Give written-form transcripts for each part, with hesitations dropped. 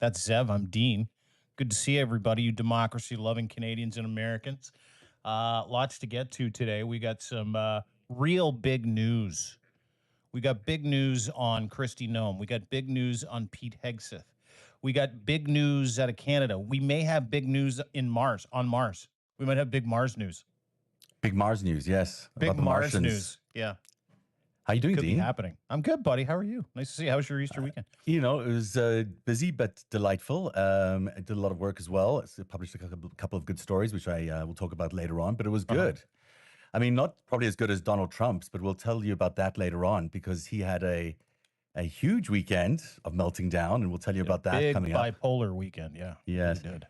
That's Zev. I'm Dean. Good to see everybody, you democracy-loving Canadians and Americans. Lots to get to today. We got some real big news. We got big news on Kristi Noem. We got big news on Pete Hegseth. We got big news out of Canada. We may have big news on Mars. We might have big Mars news. Big Mars news, yes. Big about the Mars Martians. news. Yeah. How you doing, Could be Dean? happening. I'm good, buddy. How are you? Nice to see you. How was your Easter weekend? You know, it was busy but delightful. I did a lot of work as well. I published a couple of good stories, which I will talk about later on, but it was good. I mean, not probably as good as Donald Trump's, but we'll tell you about that later on because he had a huge weekend of melting down, and we'll tell you about that coming up. Big bipolar weekend, yeah. Yes. He did.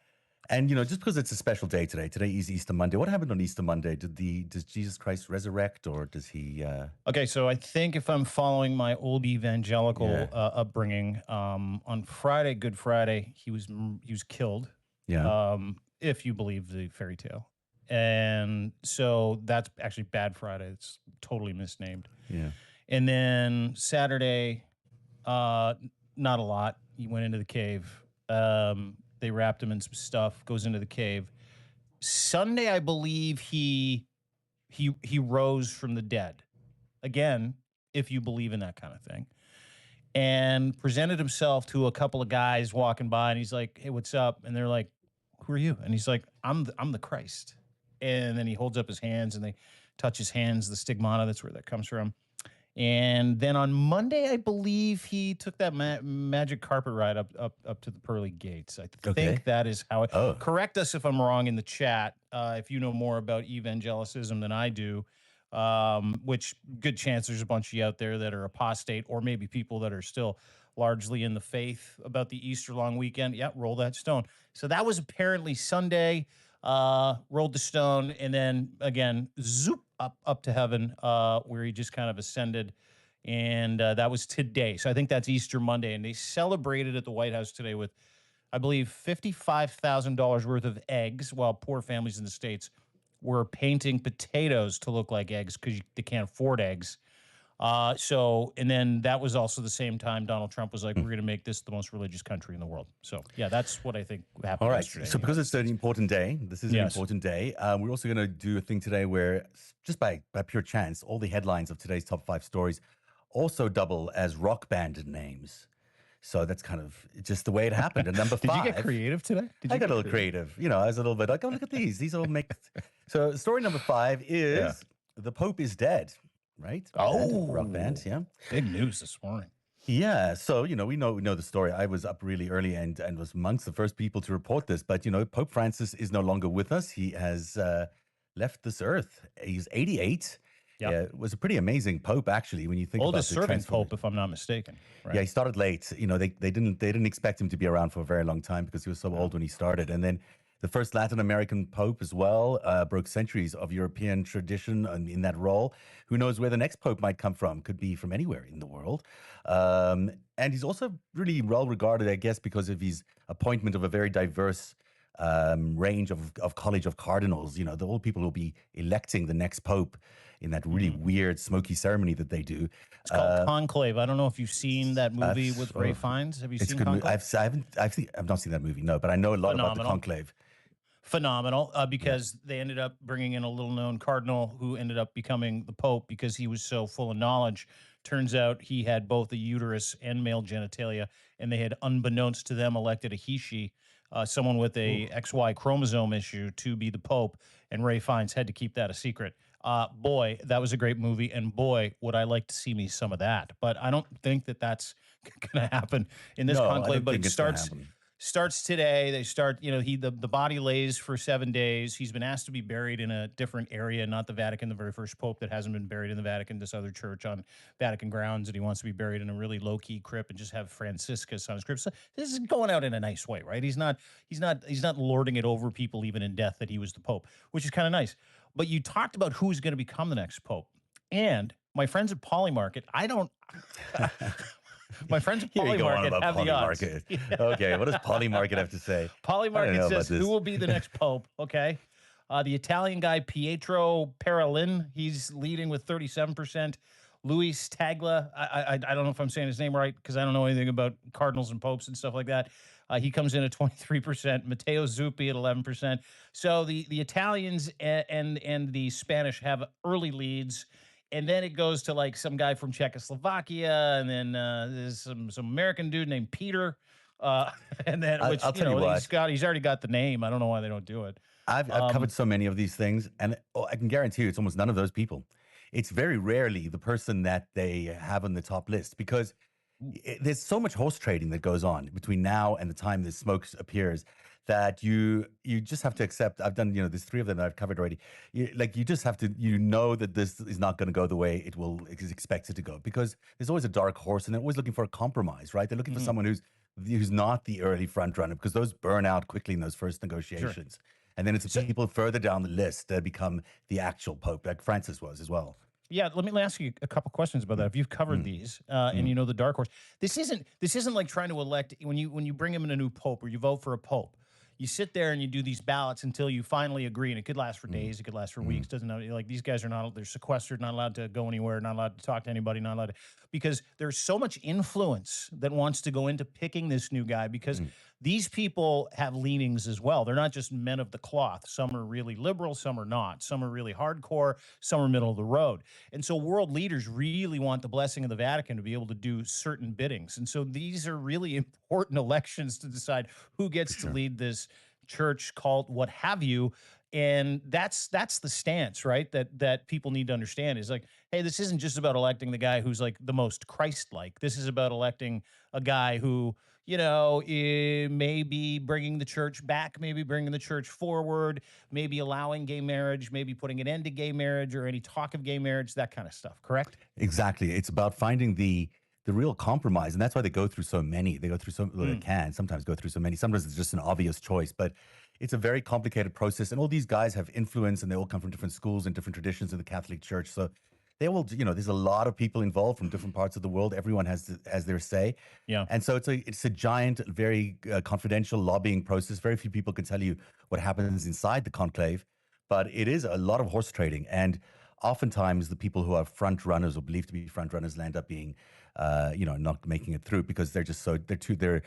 And, you know, just because it's a special day today is Easter Monday. What happened on Easter Monday? Does Jesus Christ resurrect, or does he... Okay, so I think if I'm following my old evangelical upbringing, on Friday, Good Friday, he was killed. Yeah. If you believe the fairy tale, and so that's actually Bad Friday. It's totally misnamed. Yeah. And then Saturday, not a lot. He went into the cave. They wrapped him in some stuff. Goes into the cave. Sunday, I believe he rose from the dead. Again, if you believe in that kind of thing, and presented himself to a couple of guys walking by, and he's like, "Hey, what's up?" And they're like, "Who are you?" And he's like, I'm the Christ." And then he holds up his hands, and they touch his hands, the stigmata. That's where that comes from. And then on Monday, I believe he took that magic carpet ride up to the pearly gates. I think that is how it. Oh. Correct us if I'm wrong in the chat. If you know more about evangelicism than I do, which good chance there's a bunch of you out there that are apostate, or maybe people that are still largely in the faith about the Easter long weekend. Yeah, roll that stone. So that was apparently Sunday. Rolled the stone, and then again, zoop up to heaven, where he just kind of ascended, and that was today. So I think that's Easter Monday, and they celebrated at the White House today with, I believe, $55,000 worth of eggs, while poor families in the States were painting potatoes to look like eggs because they can't afford eggs. And then that was also the same time Donald Trump was like, we're going to make this the most religious country in the world. So, yeah, that's what I think happened All right. yesterday. So because it's an important day, this is an Yes. important day, we're also going to do a thing today where, just by pure chance, all the headlines of today's top 5 stories also double as rock band names. So that's kind of just the way it happened. And number 5. Did you get creative today? I got a little creative. You know, I was a little bit like, oh, look at these. These all make... So story number 5 is the Pope is dead. Right? Rock band, yeah. Big news this morning. Yeah, so, you know, we know the story. I was up really early and was amongst the first people to report this. But, you know, Pope Francis is no longer with us. He has left this earth. He's 88. Yep. Yeah, it was a pretty amazing Pope, actually, when you think Oldest about the serving transformation. Pope, if I'm not mistaken. Right? Yeah, he started late. You know, they didn't expect him to be around for a very long time because he was so old when he started. And then the first Latin American Pope as well, broke centuries of European tradition in that role. Who knows where the next Pope might come from? Could be from anywhere in the world. And he's also really well regarded, I guess, because of his appointment of a very diverse range of College of Cardinals. You know, the old people will be electing the next Pope in that really weird, smoky ceremony that they do. It's called Conclave. I don't know if you've seen that movie with Ray Fiennes. Have you seen Conclave? I've not seen that movie, no, but I know a lot about the Conclave. Phenomenal, because they ended up bringing in a little-known cardinal who ended up becoming the Pope because he was so full of knowledge. Turns out he had both a uterus and male genitalia, and they had, unbeknownst to them, elected a he/she, someone with a XY chromosome issue, to be the Pope, and Ray Fiennes had to keep that a secret. Boy, that was a great movie, and boy, would I like to see me some of that. But I don't think that that's going to happen in this conclave, but it starts today. They start, you know, the body lays for 7 days. He's been asked to be buried in a different area, not the Vatican, the very first Pope that hasn't been buried in the Vatican, this other church on Vatican grounds, and he wants to be buried in a really low-key crypt and just have Franciscus on his crypt. So this is going out in a nice way, right? He's not lording it over people even in death that he was the Pope, which is kind of nice. But you talked about who's going to become the next Pope. And my friends at Polymarket, my friends at Polymarket have the odds. Okay, what does Polymarket have to say? Polymarket says who will be the next Pope, okay? The Italian guy, Pietro Parolin, he's leading with 37%. Luis Taglia, I don't know if I'm saying his name right because I don't know anything about cardinals and popes and stuff like that. He comes in at 23%. Matteo Zuppi at 11%. So the Italians and the Spanish have early leads, and then it goes to like some guy from Czechoslovakia, and then there's some American dude named Peter, uh, and then which I'll tell you what. he's already got the name. I don't know why they don't do it. I've covered Um, so many of these things, and I can guarantee you, it's almost none of those people. It's very rarely the person that they have on the top list because there's so much horse trading that goes on between now and the time the smoke appears that you just have to accept. I've done, there's three of them that I've covered already. You just have to, that this is not going to go the way it is expected to go because there's always a dark horse and they're always looking for a compromise, right? They're looking for mhm, someone who's not the early front runner because those burn out quickly in those first sure. negotiations. And then it's the So people further down the list that become the actual pope, like Francis was as well. yeah, let me ask you a couple questions about that. If you've covered Mm, these, and mm, you know the dark horse, this isn't like trying to elect when you bring in a new pope or you vote for a pope. You sit there and you do these ballots until you finally agree, and it could last for mm, days, it could last for mm, weeks. Doesn't know like these guys are not they're sequestered, not allowed to go anywhere, not allowed to talk to anybody, not allowed to because there's so much influence that wants to go into picking this new guy because mm. these people have leanings as well. They're not just men of the cloth. Some are really liberal, some are not. Some are really hardcore, some are middle of the road. And so world leaders really want the blessing of the Vatican to be able to do certain biddings. And so these are really important elections to decide who For gets to sure. lead this church, cult, what have you. And that's the stance, right? That people need to understand is like, hey, this isn't just about electing the guy who's like the most Christ-like. This is about electing a guy who maybe bringing the church back, maybe bringing the church forward, maybe allowing gay marriage, maybe putting an end to gay marriage or any talk of gay marriage, that kind of stuff. Correct? Exactly. It's about finding the real compromise, and that's why they go through so many. They go through well, they Mm, can sometimes go through so many. Sometimes it's just an obvious choice, but it's a very complicated process. And all these guys have influence, and they all come from different schools and different traditions in the Catholic Church. So they will, there's a lot of people involved from different parts of the world. Everyone has their say, yeah. and so it's a giant, very confidential lobbying process. Very few people can tell you what happens inside the conclave, but it is a lot of horse trading. And oftentimes, the people who are front runners or believed to be front runners land up being, not making it through because they're just they're too their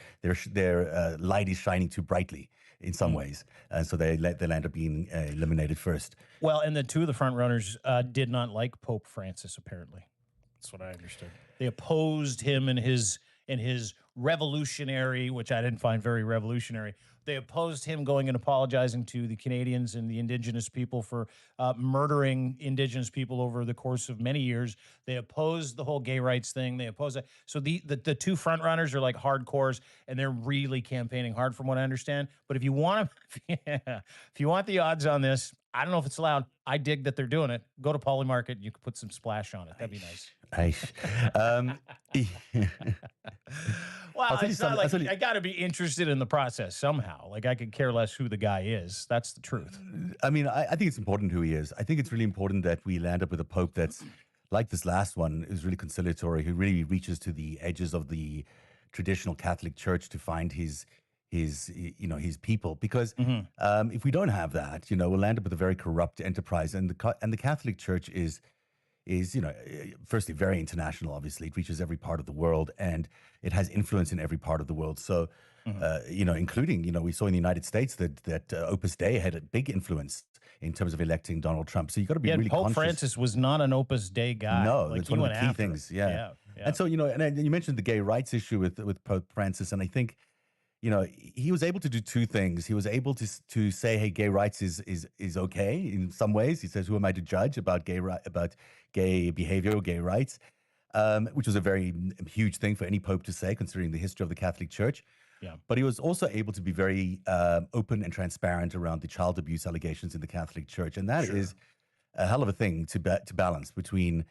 light is shining too brightly in some Mm. ways, and so they'll end up being eliminated first. Well, and the two of the front runners did not like Pope Francis. Apparently, that's what I understood. They opposed him in his revolutionary, which I didn't find very revolutionary. They opposed him going and apologizing to the Canadians and the Indigenous people for murdering Indigenous people over the course of many years. They opposed the whole gay rights thing. They opposed that. So the two front runners are like hardcores, and they're really campaigning hard, from what I understand. But if you want to, if you want the odds on this, I don't know if it's allowed. I dig that they're doing it. Go to Poly Market. You could put some splash on it. That'd be nice. Aish. Um, Well, I'll tell you it's not something. I'll like tell you. I got to be interested in the process somehow. Like I could care less who the guy is. That's the truth. I mean, I think it's important who he is. I think it's really important that we land up with a pope that's like this last one, is really conciliatory, who really reaches to the edges of the traditional Catholic Church to find his people. Because Hmm. if we don't have that, we'll end up with a very corrupt enterprise. And the Catholic Church is firstly very international. Obviously, it reaches every part of the world, and it has influence in every part of the world. So, Hmm. including we saw in the United States that Opus Dei had a big influence in terms of electing Donald Trump. So you got to be Yeah, and really Pope conscious. Francis was not an Opus Dei guy. No, Like that's he one of went the key after him. things. Yeah, Yeah, yeah. and so and you mentioned the gay rights issue with Pope Francis, and I think he was able to do two things. He was able to say, "Hey, gay rights is okay in some ways." He says, "Who am I to judge about about gay behavior or gay rights?" Which was a very huge thing for any pope to say, considering the history of the Catholic Church. Yeah. But he was also able to be very open and transparent around the child abuse allegations in the Catholic Church, and that Sure. is a hell of a thing to balance between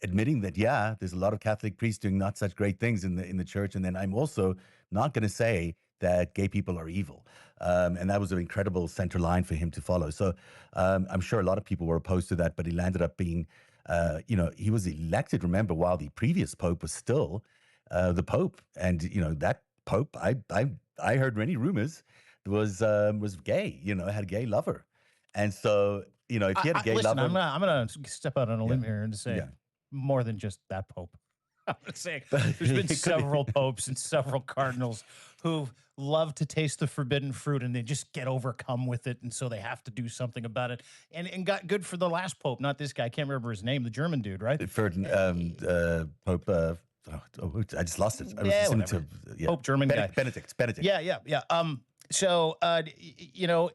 admitting that there's a lot of Catholic priests doing not such great things in the church, and then I'm also not going to say that gay people are evil, and that was an incredible center line for him to follow. So I'm sure a lot of people were opposed to that, but he landed up being, he was elected. Remember, while the previous pope was still the pope, and that pope, I heard many rumors was gay, had a gay lover, and so if I, he had a I gay listen. lover, I'm gonna step out on a yeah, limb here and say yeah, more than just that Pope. I'm saying But there's been it could several be. popes and several cardinals who've loved to taste the forbidden fruit and they just get overcome with it. And so they have to do something about it. And got good for the last pope, not this guy. I can't remember his name, the German dude, right? Pope. I just lost it. I was Yeah, listening whatever. to yeah, Pope German guy. Benedict. Yeah, yeah, yeah. So you know,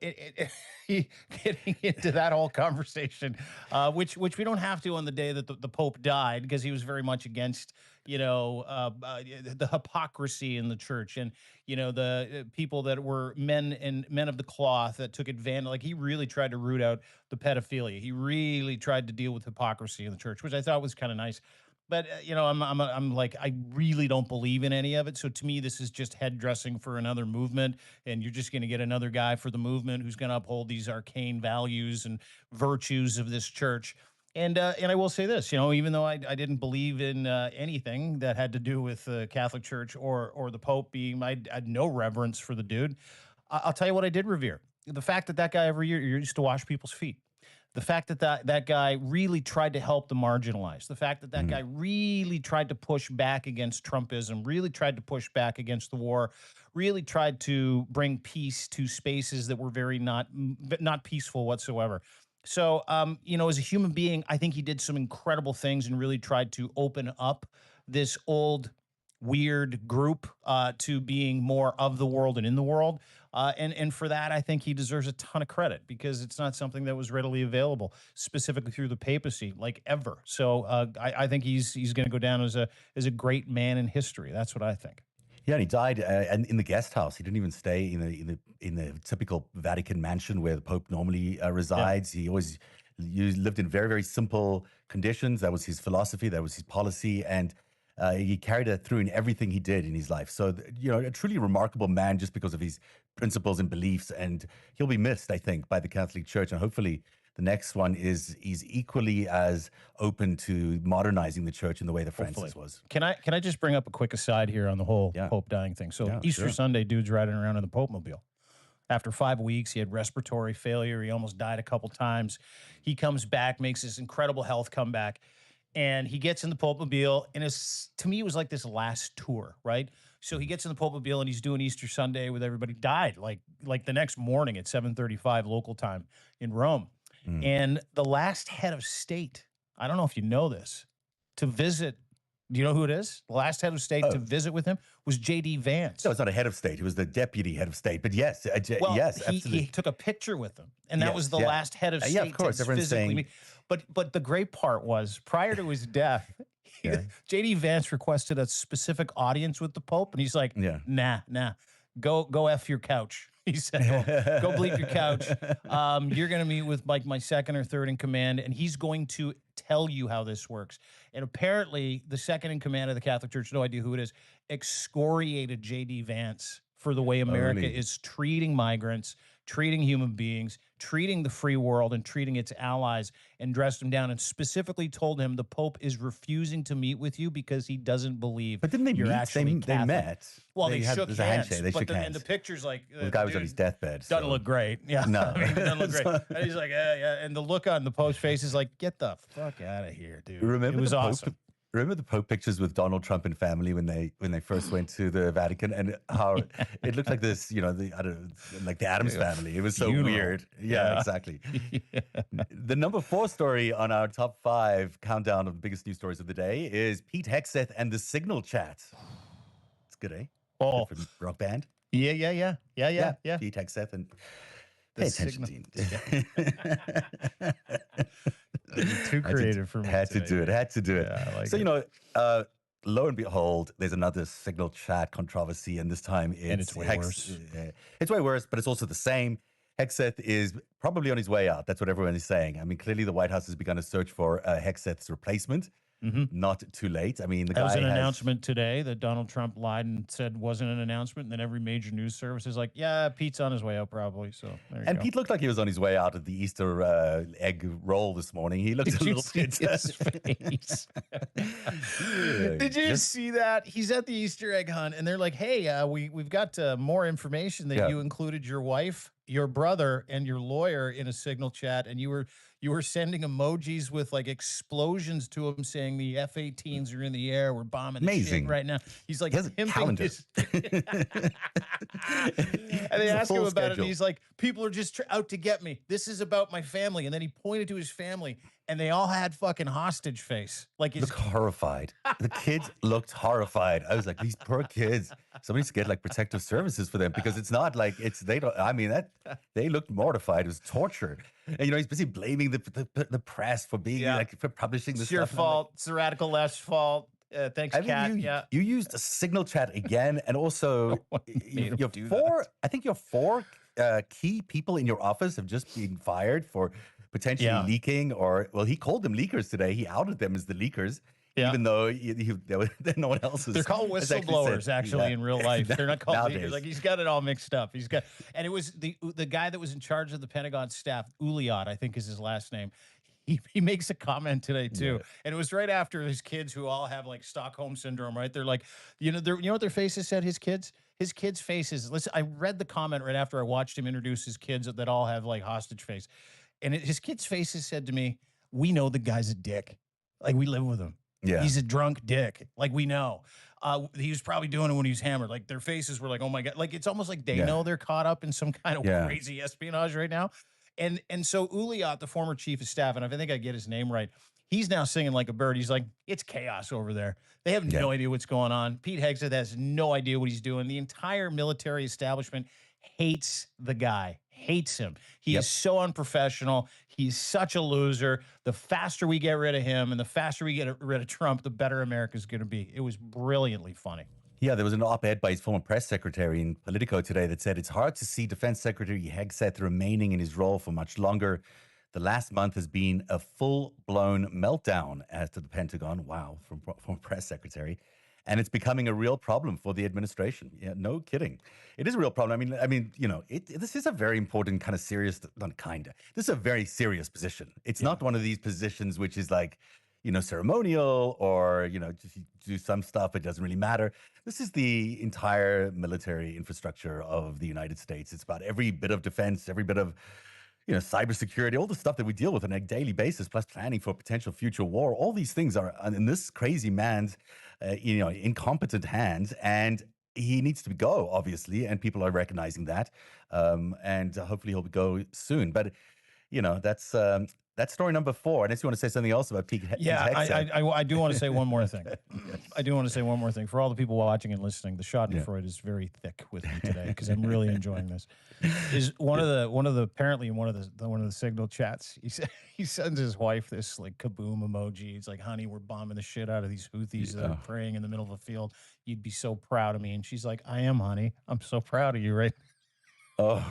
getting into that whole conversation, which we don't have to on the day that the Pope died, because he was very much against, the hypocrisy in the church, and the people that were men of the cloth that took advantage. Like, he really tried to root out the pedophilia. He really tried to deal with hypocrisy in the church, which I thought was kind of nice. But I'm like, I really don't believe in any of it. So to me, this is just head dressing for another movement, and you're just going to get another guy for the movement who's going to uphold these arcane values and virtues of this church. And I will say this, even though I didn't believe in anything that had to do with the Catholic Church or the Pope being, I had no reverence for the dude. I'll tell you what I did revere: the fact that that guy every year used to wash people's feet. The fact that that guy really tried to help the marginalized, the fact that that Mhm. guy really tried to push back against Trumpism, really tried to push back against the war, really tried to bring peace to spaces that were very not peaceful whatsoever. So, as a human being, I think he did some incredible things and really tried to open up this old weird group to being more of the world and in the world. And for that, I think he deserves a ton of credit, because it's not something that was readily available, specifically through the papacy, like, ever. So I think he's going to go down as a great man in history. That's what I think. Yeah, and he died and in the guest house. He didn't even stay in the typical Vatican mansion where the Pope normally Yeah. resides. He always lived in very, very simple conditions. That was his philosophy. That was his policy, and he carried that through in everything he did in his life. So, a truly remarkable man, just because of his principles and beliefs. And he'll be missed, I think, by the Catholic Church. And hopefully, the next one is he's equally as open to modernizing the church in the way that Hopefully. Francis was. Can I just bring up a quick aside here on the whole Yeah, Pope dying thing? So yeah, Easter sure. Sunday, dude's riding around in the Pope mobile. After 5 weeks, he had respiratory failure. He almost died a couple times. He comes back, makes this incredible health comeback, and he gets in the Pope mobile. And to me, it was like this last tour, right? So he gets in the Pope mobile and he's doing Easter Sunday with everybody. Died like the next morning at 7:35 local time in Rome. Mm. And the last head of state, I don't know if you know this, to visit. Do you know who it is? The last head of state to Oh, visit with him was J.D. Vance. no, it's not a head of state. He was the deputy head of state. But yes, Well, yes, he absolutely. took a picture with them, and that was Yes, the yeah. last head of Yeah, of state course. to Everyone's physically saying, meet. But the great part was, prior to his death, yeah, J.D. Vance requested a specific audience with the Pope, and he's like, yeah. nah, go f your couch. He said, go bleep your couch. You're going to meet with like my second or third in command, and he's going to tell you how this works. And apparently, the second in command of the Catholic Church, no idea who it is, excoriated J.D. Vance for the way Oh, America really? is treating migrants, treating human beings, treating the free world, and treating its allies, and dressed him down, and specifically told him the Pope is refusing to meet with you because he doesn't believe But didn't they you're meet? actually They Catholic. met. Well, they shook There's a hands, handshake. They but shook and the hands. pictures, like, Well, the the guy was on dude his deathbed. doesn't So look great. Yeah, no. I mean, it doesn't look great. So- And he's like, yeah, and the look on the Pope's face is like, get the fuck out of here, dude. remember It was the Pope? awesome. Remember the Pope pictures with Donald Trump and family when they first went to the Vatican, and how it looked like this, I don't know, like the Adams family. It was so Funeral. weird. Yeah, Yeah. exactly. Yeah. The number 4 story on our top 5 countdown of the biggest news stories of the day is Pete Hegseth and the Signal chat. It's good, eh? Oh, Good for rock band. yeah. Pete Hegseth and The pay attention, Dean. Too creative for me. Had to today, do it. man. Had to do it. Yeah, I like So it. lo and behold, there's another Signal chat controversy, and this time And it's way worse. It's way worse, but it's also the same. Hegseth is probably on his way out. That's what everyone is saying. I mean, clearly the White House has begun a search for Hegseth's replacement. Mhm. Not too late. I mean, the That was guy an has, announcement today that Donald Trump lied and said wasn't an announcement. And then every major news service is like, yeah, Pete's on his way out probably. So there you and go. Pete looked like he was on his way out of the Easter egg roll this morning. He looked Did a you little see bit. his face? Yeah, Did you just- see that? He's at the Easter egg hunt, and they're like, "Hey, we've got more information that Yeah. you included your wife, your brother, and your lawyer in a Signal chat, and you You were sending emojis with like explosions to him saying the F-18s are in the air. We're bombing the shit Amazing. right now. He's like He has a pimping calendar. his. And they It's a ask him full about it, and schedule. he's like, "People are just out to get me. This is about my family." And then he pointed to his family, and they all had fucking hostage face. Like his Look horrified. The kids looked horrified. I was like, these poor kids. Somebody needs to get like protective services for them because it's not like they don't. I mean, that they looked mortified. It was torture. And he's busy blaming the press for being for publishing this it's your stuff. And I'm like, fault. It's the radical left's fault. Thanks, I mean, Kat. you Yeah. you used a signal chat again, and also one made him your do four. I think your four key people in your office have just been fired for potentially Yeah. leaking, or well, he called them leakers today. He outed them as the leakers, Yeah. even though no one else was. They're called has actually whistleblowers, said- actually, yeah. in real life. They're not called leakers. Nowadays. Like he's got it all mixed up. He's got, and it was the guy that was in charge of the Pentagon staff, Uliot, I think is his last name. He makes a comment today too, Yeah. and it was right after his kids who all have like Stockholm syndrome, right? They're like, you know what their faces said. His kids' faces. Listen, I read the comment right after I watched him introduce his kids that all have like hostage face, and his kids' faces said to me, "We know the guy's a dick. Like we live with him. Yeah. He's a drunk dick. Like we know. He was probably doing it when he was hammered. Like their faces were like, oh my God. Like it's almost like they Yeah. know they're caught up in some kind of Yeah. crazy espionage right now. And so Uliot, the former chief of staff, and I think I get his name right, he's now singing like a bird. He's like, it's chaos over there. They have no idea what's going on. Pete Hegseth has no idea what he's doing. The entire military establishment hates the guy, hates him. He is so unprofessional. He's such a loser. The faster we get rid of him and the faster we get rid of Trump, the better America's going to be. It was brilliantly funny. Yeah, there was an op-ed by his former press secretary in Politico today that said it's hard to see Defense Secretary Hegseth remaining in his role for much longer. The last month has been a full-blown meltdown as to the Pentagon. Wow, from former press secretary. And it's becoming a real problem for the administration. Yeah, no kidding. It is a real problem. I mean, this is a very important kind of serious, not kind of, this is a very serious position. It's not one of these positions which is like, ceremonial or, just do some stuff. It doesn't really matter. This is the entire military infrastructure of the United States. It's about every bit of defense, every bit of, cybersecurity, all the stuff that we deal with on a daily basis, plus planning for potential future war. All these things are in this crazy man's, incompetent hands. And he needs to go, obviously, and people are recognizing that. And hopefully he'll go soon. But, that's story number 4. Unless you want to say something else about Pete Hegseth. I do want to say one more thing. I do want to say one more thing. For all the people watching and listening, the Schadenfreude is very thick with me today because I'm really enjoying this. Is one of the apparently in one of the signal chats, he sends his wife this like kaboom emoji. It's like, honey, we're bombing the shit out of these Houthis that are praying in the middle of a field. You'd be so proud of me. And she's like, I am, honey. I'm so proud of you, right? Oh,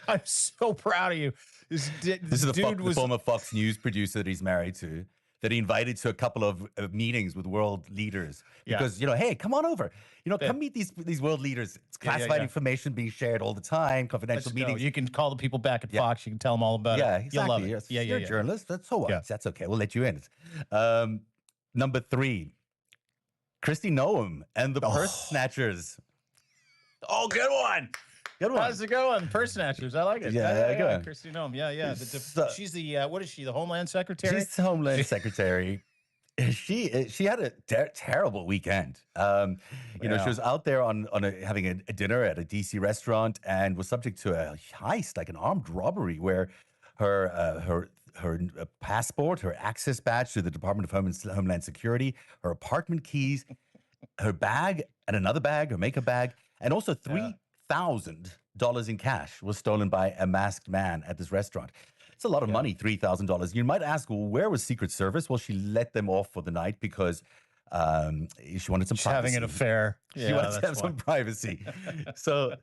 I'm so proud of you. This this is dude the former Fox News producer that he's married to, that he invited to a couple of meetings with world leaders. Because, hey, come on over. Come meet these world leaders. It's classified information being shared all the time, confidential meetings. You can call the people back at Fox. You can tell them all about Yeah, it. exactly. You'll love it. Yes. Yeah, You're a journalist. That's so what? Yeah. That's okay. We'll let you in. Number 3, Kristi Noem and the Purse Snatchers. Oh, good one. Good one. How's it going? Purse snatchers. I like it. Yeah, good. Kristi Noem. Yeah. So- She's the, what is she, the Homeland Secretary? She's the Homeland Secretary. She had a terrible weekend. She was out there having a dinner at a DC restaurant and was subject to a heist, like an armed robbery, where her passport, her access badge to the Department of Homeland Security, her apartment keys, her bag and another bag, her makeup bag, and also $3,000 in cash was stolen by a masked man at this restaurant. It's a lot of money, $3,000. You might ask, well, where was Secret Service? Well, she let them off for the night because she wanted some She's privacy. having an affair. She wanted to have some privacy. So,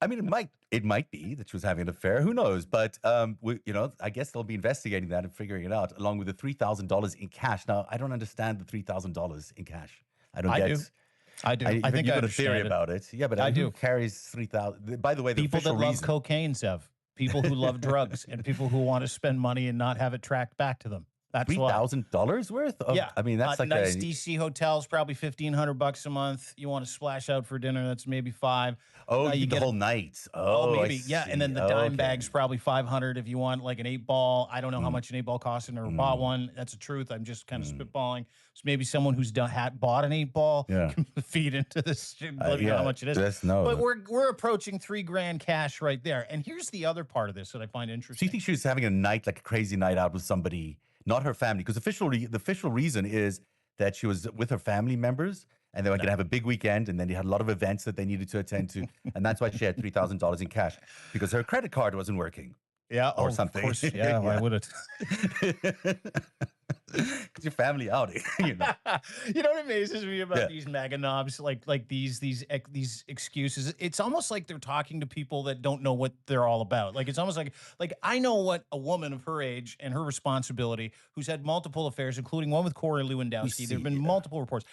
I mean, it might be that she was having an affair. Who knows? But I guess they'll be investigating that and figuring it out, along with the $3,000 in cash. Now, I don't understand the $3,000 in cash. I do. I think you've I got a theory understand it. about it. Yeah, but I who do. carries 3,000? By the way, the People that official love reason. cocaine, Zev. People who love drugs and people who want to spend money and not have it tracked back to them. That's why. $3,000 worth of, Yeah. I mean, that's like Nice a, DC hotels, probably $1,500 a month. You want to splash out for dinner, that's maybe five. oh, you You get the get whole night. Oh, Oh, I maybe. Yeah. And then see. the Oh, dime okay. bag's probably 500 if you want like an 8 ball. I don't know how Mm, much an 8 ball costs. I've never bought mm, one. That's the truth. I'm just kind of mm. spitballing. So maybe someone who's bought an 8 ball Yeah. can feed into this. Let me know how Yeah. much it is. That's But no. we're approaching $3 grand cash right there. And here's the other part of this that I find So you interesting. think she was having a night, like a crazy night out with somebody, not her family? Because the official reason is that she was with her family members and they were going to have a big weekend and then they had a lot of events that they needed to attend to. And that's why she had $3,000 in cash because her credit card wasn't working Yeah. or Oh, something. of course. Yeah. Why Yeah. would it? Because your family outing, you know. You know what amazes me about Yeah. these mega knobs, like these excuses? It's almost like they're talking to people that don't know what they're all about. Like it's almost like I know what a woman of her age and her responsibility, who's had multiple affairs, including one with Corey Lewandowski. There have see, been yeah. multiple reports.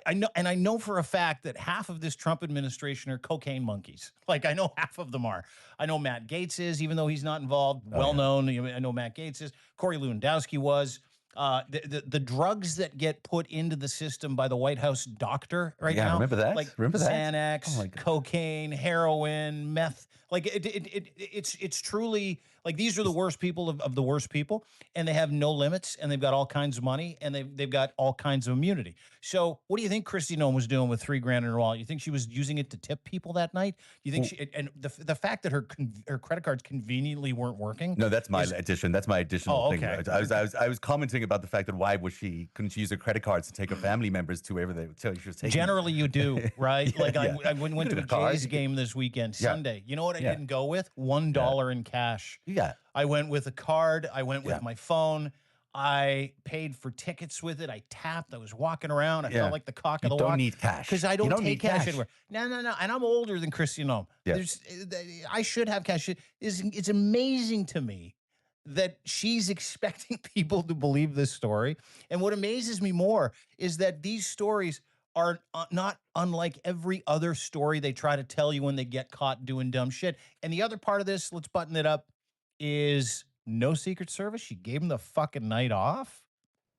I know, and I know for a fact that half of this Trump administration are cocaine monkeys. Like I know half of them are. I know Matt Gaetz is, even though he's not involved. Oh, Well yeah. known. I know Matt Gaetz is. Corey Lewandowski was. The drugs that get put into the system by the White House doctor right Yeah, now, remember that? like Remember that? Xanax, Oh my God. cocaine, heroin, meth, like it's truly like these are the worst people of the worst people, and they have no limits, and they've got all kinds of money, and they've got all kinds of immunity. So, what do you think Christy Nome was doing with $3 grand in her wallet? You think she was using it to tip people that night? You think Well, she and the fact that her credit cards conveniently weren't working? no, that's my is addition. That's my additional Oh, thing. okay. I was commenting about the fact that why couldn't she use her credit cards to take her family members to wherever she was taking them? Generally, you do, right? Yeah, Like yeah. I went You to could a have a card. Jays game this weekend, Yeah. Sunday. You know what I Yeah. didn't go with? $1 in cash. Yeah. I went with a card. I went with Yeah. my phone. I paid for tickets with it. I tapped. I was walking around. I Yeah. felt like the cock You of the don't walk need cash. because I You don't don't take need cash cash. anywhere. No. And I'm older than Christy Nome. Yeah. I should have cash. It's amazing to me that she's expecting people to believe this story. And what amazes me more is that these stories are not unlike every other story they try to tell you when they get caught doing dumb shit. And the other part of this, let's button it up, is no Secret Service. She gave him the fucking night off.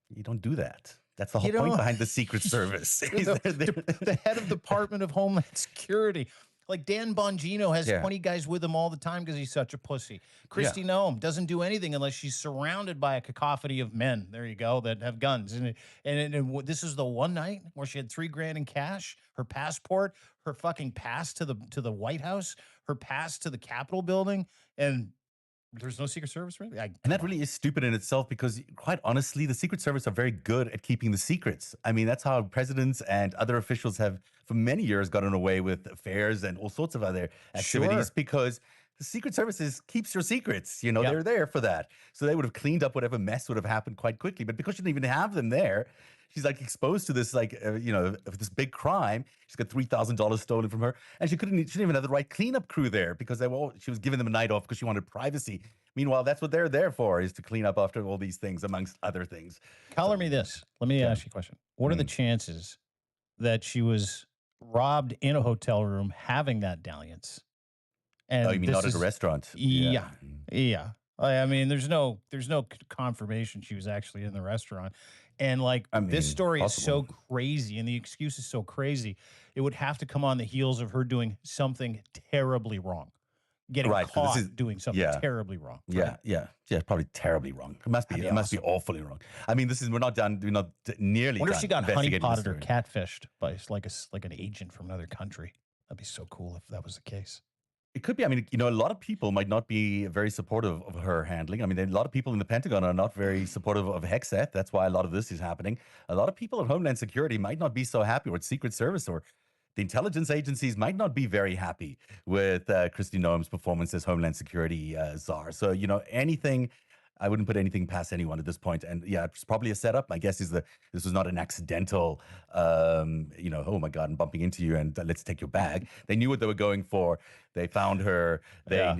You don't do that. That's the whole You point know, behind the Secret Service. the head of Department of Homeland Security. Like Dan Bongino has Yeah. 20 guys with him all the time because he's such a pussy. Christy Nome doesn't do anything unless she's surrounded by a cacophony of men. There you go, that have guns. And this is the one night where she had $3 grand in cash, her passport, her fucking pass to the White House, her pass to the Capitol building, and there's no Secret Service, really. And that really is stupid in itself because, quite honestly, the Secret Service are very good at keeping the secrets. I mean, that's how presidents and other officials have, for many years, gotten away with affairs and all sorts of other activities Sure. because the Secret Service keeps your secrets. You know, Yep. they're there for that. So they would have cleaned up whatever mess would have happened quite quickly. But because she didn't even have them there, she's like exposed to this, like, this big crime. She's got $3,000 stolen from her. And she didn't even have the right cleanup crew there because she was giving them a night off because she wanted privacy. Meanwhile, that's what they're there for, is to clean up after all these things, amongst other things. Color me this. Let me Yeah. ask you a question. What are the chances that she was robbed in a hotel room having that dalliance? And Oh, you mean this not at a is- restaurant? Yeah. Yeah. I mean, there's no confirmation she was actually in the restaurant. And like I this mean, story is so possible. crazy and the excuse is so crazy. It would have to come on the heels of her doing something terribly wrong. Getting Right, so this caught is- doing something yeah. terribly wrong. Yeah, yeah, probably terribly wrong. It must be. That'd be It must be awfully wrong. I mean, we're not done. We're not nearly. I wonder if done she got investigating the honeypotted or story. catfished by like an agent from another country. That'd be so cool if that was the case. It could be. I mean, a lot of people might not be very supportive of her handling. I mean, a lot of people in the Pentagon are not very supportive of Hexet. That's why a lot of this is happening. A lot of people at Homeland Security might not be so happy, or at Secret Service, or the intelligence agencies might not be very happy with Kristi Noem's performance as Homeland Security czar. So, anything. I wouldn't put anything past anyone at this point. And yeah, it's probably a setup. My guess is that this was not an accidental, oh my God, I'm bumping into you and let's take your bag. They knew what they were going for. They found her. Yeah.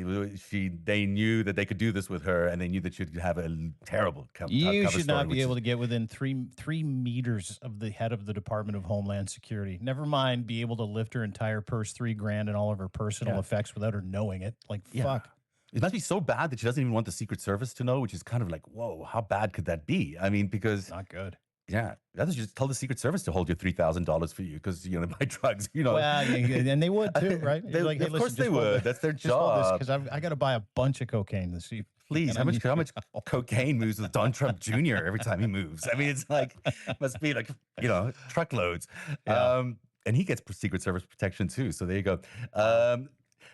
They knew that they could do this with her, and they knew that she'd have a terrible You cover should story, not be which able is- to get within three meters of the head of the Department of Homeland Security. Never mind be able to lift her entire purse $3 grand and all of her personal Yeah. effects without her knowing it. Like Yeah. fuck. it must be so bad that she doesn't even want the Secret Service to know, which is kind of like, whoa, how bad could that be? I mean, because Not good. yeah, rather just tell the Secret Service to hold your $3,000 for you because you know buy drugs. Well, yeah, and they would too, right? You're like, hey, Of course listen, they would. That's their just hold this job. because I got to buy a bunch of cocaine this evening, Please, and I need how your much help. cocaine moves with Don Trump Jr. every time he moves? I mean, it's like must be like truckloads. Yeah. And he gets Secret Service protection too. So there you go. Wow.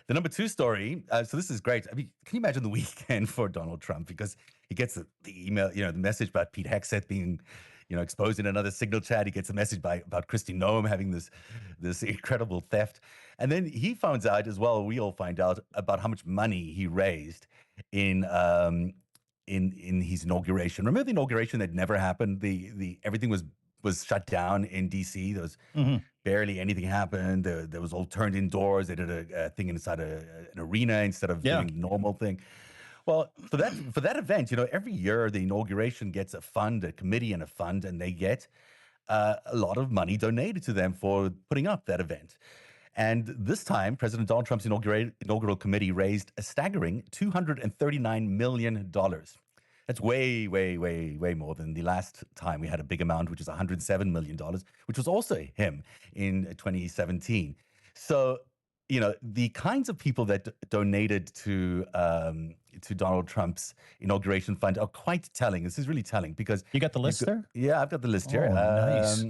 The number two story. So this is great. I mean, can you imagine the weekend for Donald Trump because he gets the email, the message about Pete Hegseth being, exposed in another Signal chat. He gets a message about Kristi Noem having this incredible theft, and then he finds out as well. We all find out about how much money he raised in in his inauguration. Remember the inauguration that never happened? The everything was shut down in DC. There was Mhm. barely anything happened. There was all turned indoors. They did a thing inside an arena instead of Yeah. doing the normal thing. Well, for that event, every year the inauguration gets a fund, a committee, and a fund, and they get a lot of money donated to them for putting up that event. And this time, President Donald Trump's inaugural committee raised a staggering $239 million. That's way, way, way, way more than the last time we had a big amount, which is $107 million, which was also him in 2017. So, the kinds of people that donated to Donald Trump's inauguration fund are quite telling. This is really telling because You got the list there? yeah, I've got the list here. Oh, nice.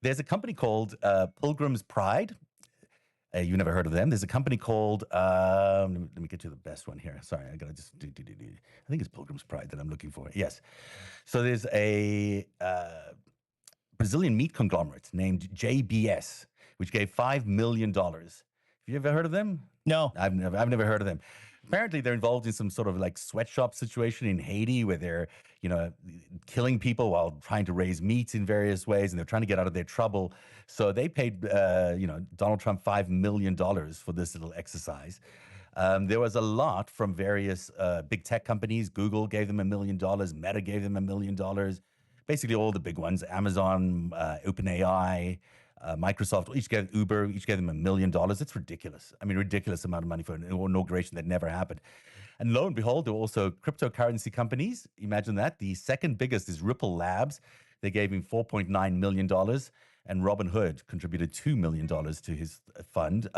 There's a company called Pilgrim's Pride. You never heard of them. There's a company called, let me get you the best one here. Sorry, I got to just do. I think it's Pilgrim's Pride that I'm looking for. Yes. So there's a Brazilian meat conglomerate named JBS, which gave $5 million. Have you ever heard of them? No. I've never heard of them. Apparently, they're involved in some sort of like sweatshop situation in Haiti where they're, killing people while trying to raise meat in various ways, and they're trying to get out of their trouble. So they paid, Donald Trump $5 million for this little exercise. There was a lot from various big tech companies. Google gave them $1 million. Meta gave them $1 million. Basically, all the big ones: Amazon, OpenAI. Microsoft, Uber, each gave them $1 million. It's ridiculous. I mean, ridiculous amount of money for an inauguration that never happened. And lo and behold, there were also cryptocurrency companies. Imagine that. The second biggest is Ripple Labs. They gave him $4.9 million. And Robinhood contributed $2 million to his fund.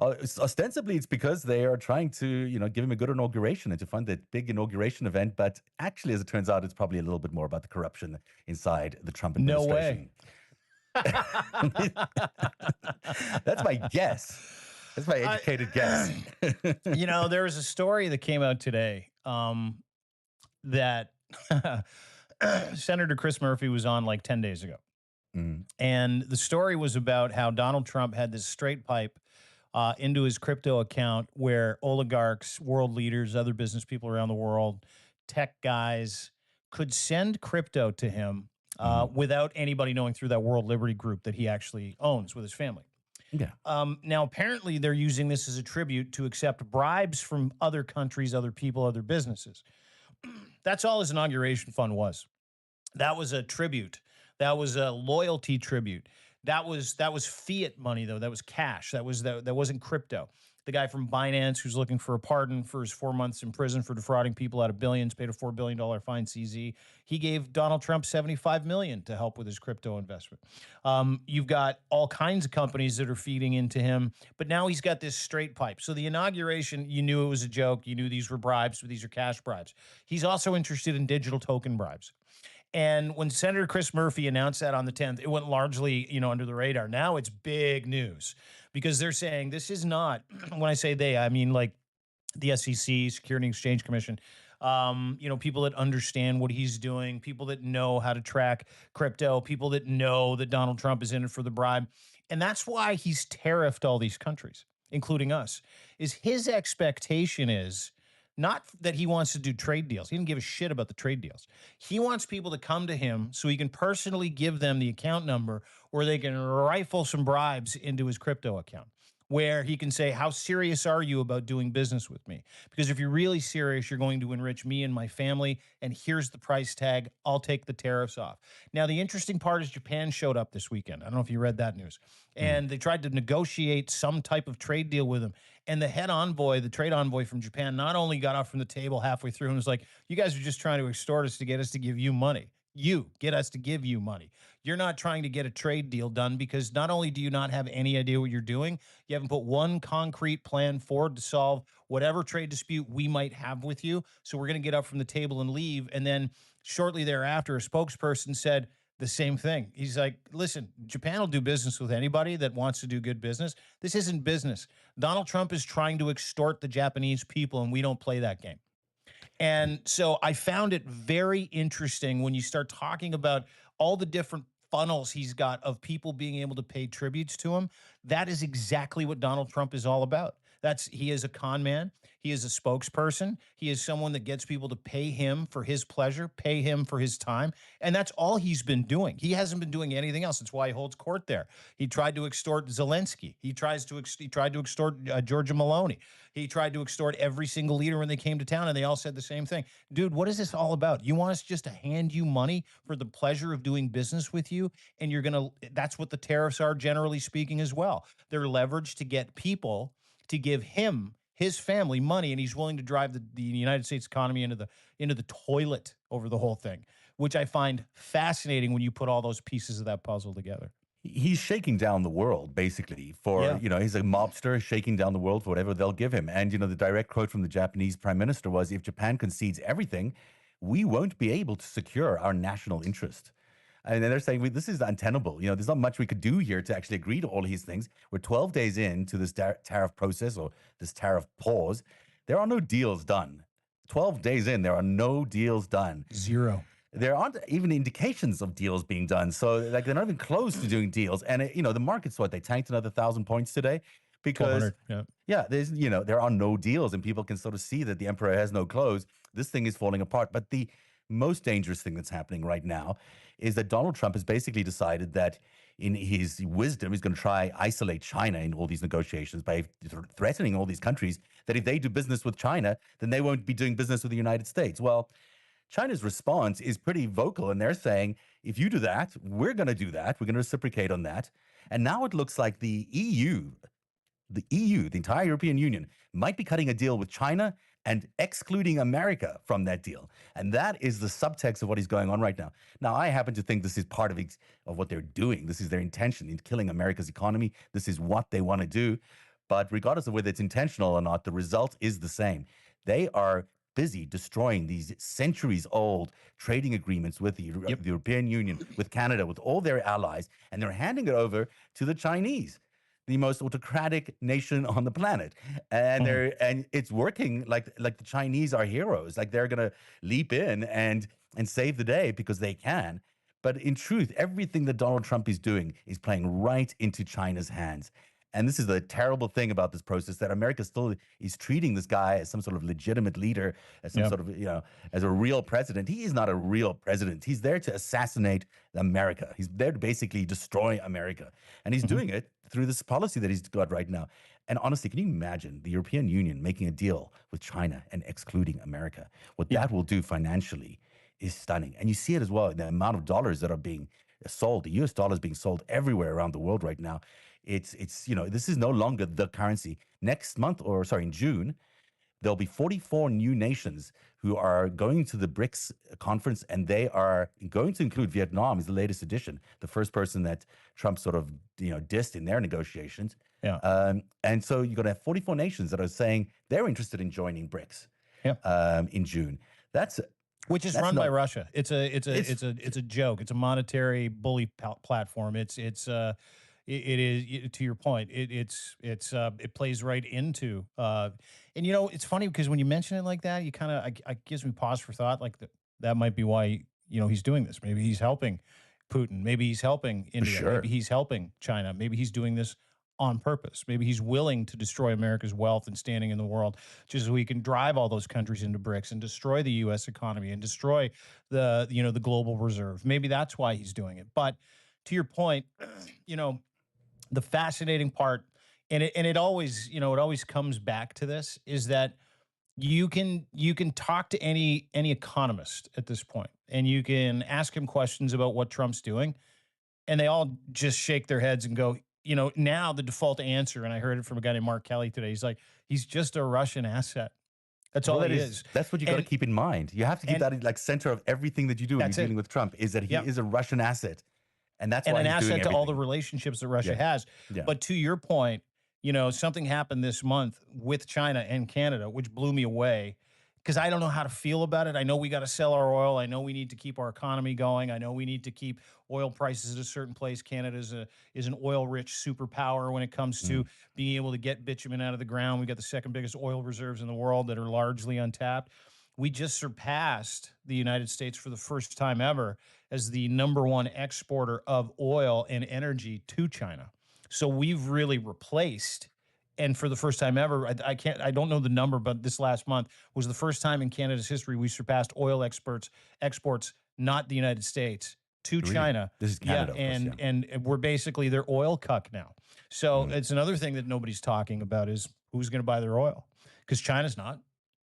Ostensibly, it's because they are trying to, give him a good inauguration and to fund that big inauguration event. But actually, as it turns out, it's probably a little bit more about the corruption inside the Trump No administration. way. That's my guess. That's my educated guess. There was a story that came out today that Senator Chris Murphy was on like 10 days ago. Mm. And the story was about how Donald Trump had this straight pipe into his crypto account where oligarchs, world leaders, other business people around the world, tech guys could send crypto to him without anybody knowing through that World Liberty Group that he actually owns with his family. Yeah. Now, apparently, they're using this as a tribute to accept bribes from other countries, other people, other businesses. That's all his inauguration fund was. That was a tribute. That was a loyalty tribute. That was fiat money, though. That was cash. That wasn't crypto. The guy from Binance who's looking for a pardon for his 4 months in prison for defrauding people out of billions, paid a $4 billion fine, CZ. He gave Donald Trump $75 million to help with his crypto investment. You've got all kinds of companies that are feeding into him, but now he's got this straight pipe. So the inauguration, you knew it was a joke. You knew these were bribes, but these are cash bribes. He's also interested in digital token bribes. And when Senator Chris Murphy announced that on the 10th, it went largely, under the radar. Now it's big news because they're saying this is not, when I say they, I mean like the SEC, Security and Exchange Commission, people that understand what he's doing, people that know how to track crypto, people that know that Donald Trump is in it for the bribe. And that's why he's tariffed all these countries, including us, is his expectation is not that he wants to do trade deals. He didn't give a shit about the trade deals. He wants people to come to him so he can personally give them the account number where they can rifle some bribes into his crypto account. where he can say, how serious are you about doing business with me? Because if you're really serious, you're going to enrich me and my family. And here's the price tag. I'll take the tariffs off. Now, the interesting part is Japan showed up this weekend. I don't know if you read that news. Mm. And they tried to negotiate some type of trade deal with him. And the head envoy, the trade envoy from Japan, not only got off from the table halfway through and was like, you guys are just trying to extort us to get us to give you money. You get us to give you money. You're not trying to get a trade deal done because not only do you not have any idea what you're doing, you haven't put one concrete plan forward to solve whatever trade dispute we might have with you. So we're going to get up from the table and leave. And then shortly thereafter, a spokesperson said the same thing. He's like, listen, Japan will do business with anybody that wants to do good business. This isn't business. Donald Trump is trying to extort the Japanese people, and we don't play that game. And so I found it very interesting when you start talking about all the different funnels he's got of people being able to pay tributes to him. That is exactly what Donald Trump is all about. He is a con man. He is a spokesperson. He is someone that gets people to pay him for his pleasure, pay him for his time. And that's all he's been doing. He hasn't been doing anything else. That's why he holds court there. He tried to extort Zelensky. He tried to extort Georgia Maloney. He tried to extort every single leader when they came to town, and they all said the same thing. Dude, what is this all about? You want us just to hand you money for the pleasure of doing business with you? And that's what the tariffs are, generally speaking, as well. They're leveraged to get people to give him his family money, and he's willing to drive the United States economy into the toilet over the whole thing, which I find fascinating when you put all those pieces of that puzzle together. He's shaking down the world basically for, Yeah. he's a mobster shaking down the world for whatever they'll give him. And, the direct quote from the Japanese prime minister was, if Japan concedes everything, we won't be able to secure our national interest. And then they're saying, this is untenable. There's not much we could do here to actually agree to all these things. We're 12 days into this tariff process or this tariff pause. There are no deals done. 12 days in, there are no deals done. Zero. There aren't even indications of deals being done. So like they're not even close to doing deals. And the market's they tanked another 1,000 points today because 1,200. yeah, there are no deals and people can sort of see that the emperor has no clothes. This thing is falling apart. But the most dangerous thing that's happening right now is that Donald Trump has basically decided that in his wisdom, he's going to try isolate China in all these negotiations by threatening all these countries that if they do business with China, then they won't be doing business with the United States. Well, China's response is pretty vocal, and they're saying, if you do that, we're going to do that. We're going to reciprocate on that. And now it looks like the EU, the entire European Union, might be cutting a deal with China and excluding America from that deal. And that is the subtext of what is going on right now. Now, I happen to think this is part of what they're doing. This is their intention in killing America's economy. This is what they want to do. But regardless of whether it's intentional or not, the result is the same. They are busy destroying these centuries-old trading agreements with the European Union, with Canada, with all their allies, and they're handing it over to the Chinese, the most autocratic nation on the planet. And and it's working like the Chinese are heroes. Like they're gonna leap in and save the day because they can. But in truth, everything that Donald Trump is doing is playing right into China's hands. And this is the terrible thing about this process, that America still is treating this guy as some sort of legitimate leader, as some sort of, as a real president. He is not a real president. He's there to assassinate America. He's there to basically destroy America. And he's doing it through this policy that he's got right now. And honestly, can you imagine the European Union making a deal with China and excluding America? What that will do financially is stunning. And you see it as well in the amount of dollars that are being sold. The US dollar is being sold everywhere around the world right now. It's this is no longer the currency. Next month, in June, there'll be 44 new nations who are going to the BRICS conference, and they are going to include Vietnam as the latest edition, the first person that Trump sort of dissed in their negotiations. Yeah. And so you're going to have 44 nations that are saying they're interested in joining BRICS. In June. Which is run by Russia. It's a joke. It's a monetary bully platform. It is, to your point. It plays right into and it's funny because when you mention it like that, you kind of it gives me pause for thought. Like that might be why he's doing this. Maybe he's helping Putin. Maybe he's helping India. Sure. Maybe he's helping China. Maybe he's doing this on purpose. Maybe he's willing to destroy America's wealth and standing in the world just so he can drive all those countries into BRICS and destroy the U.S. economy and destroy the global reserve. Maybe that's why he's doing it. But to your point, the fascinating part, And it always, it always comes back to this, is that you can talk to any economist at this point, and you can ask him questions about what Trump's doing, and they all just shake their heads and go, now the default answer, and I heard it from a guy named Mark Kelly today. He's like, he's just a Russian asset. That's Well, all he is. that's what you got to And keep in mind. You have to keep and that in, like, center of everything that you do when you're that's it. dealing with Trump, is that he Yep. is a Russian asset, and that's And why an he's doing asset to all the everything. relationships that Russia Yeah, has. yeah. But to your point, something happened this month with China and Canada, which blew me away, because I don't know how to feel about it. I know we got to sell our oil. I know we need to keep our economy going. I know we need to keep oil prices at a certain place. Canada is an oil rich superpower when it comes to Mm. being able to get bitumen out of the ground. We got the second biggest oil reserves in the world that are largely untapped. We just surpassed the United States for the first time ever as the number one exporter of oil and energy to China. So we've really replaced, and for the first time ever, I don't know the number, but this last month was the first time in Canada's history we surpassed oil exports, not the United States, to Really? China. This is Yeah, Canada, of course, yeah. and we're basically their oil cuck now. So Mm, it's another thing that nobody's talking about, is who's going to buy their oil, because China's not,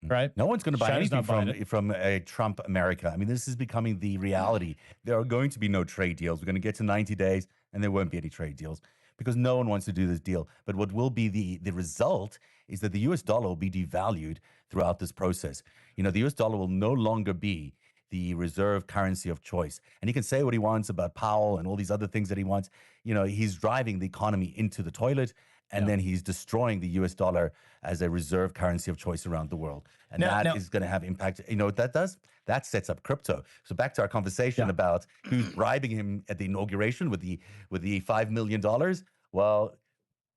mm. right? No one's gonna buy China's anything not buying from it. a Trump America. I mean, this is becoming the reality. There are going to be no trade deals. We're gonna get to 90 days, and there won't be any trade deals because no one wants to do this deal. But what will be the result is that the US dollar will be devalued throughout this process. The US dollar will no longer be the reserve currency of choice. And he can say what he wants about Powell and all these other things that he wants. He's driving the economy into the toilet, and Yeah. then he's destroying the US dollar as a reserve currency of choice around the world. And Now, that now, is going to have impact. You know what that does? That sets up crypto. So back to our conversation yeah. about who's bribing him at the inauguration with the $5 million. Well,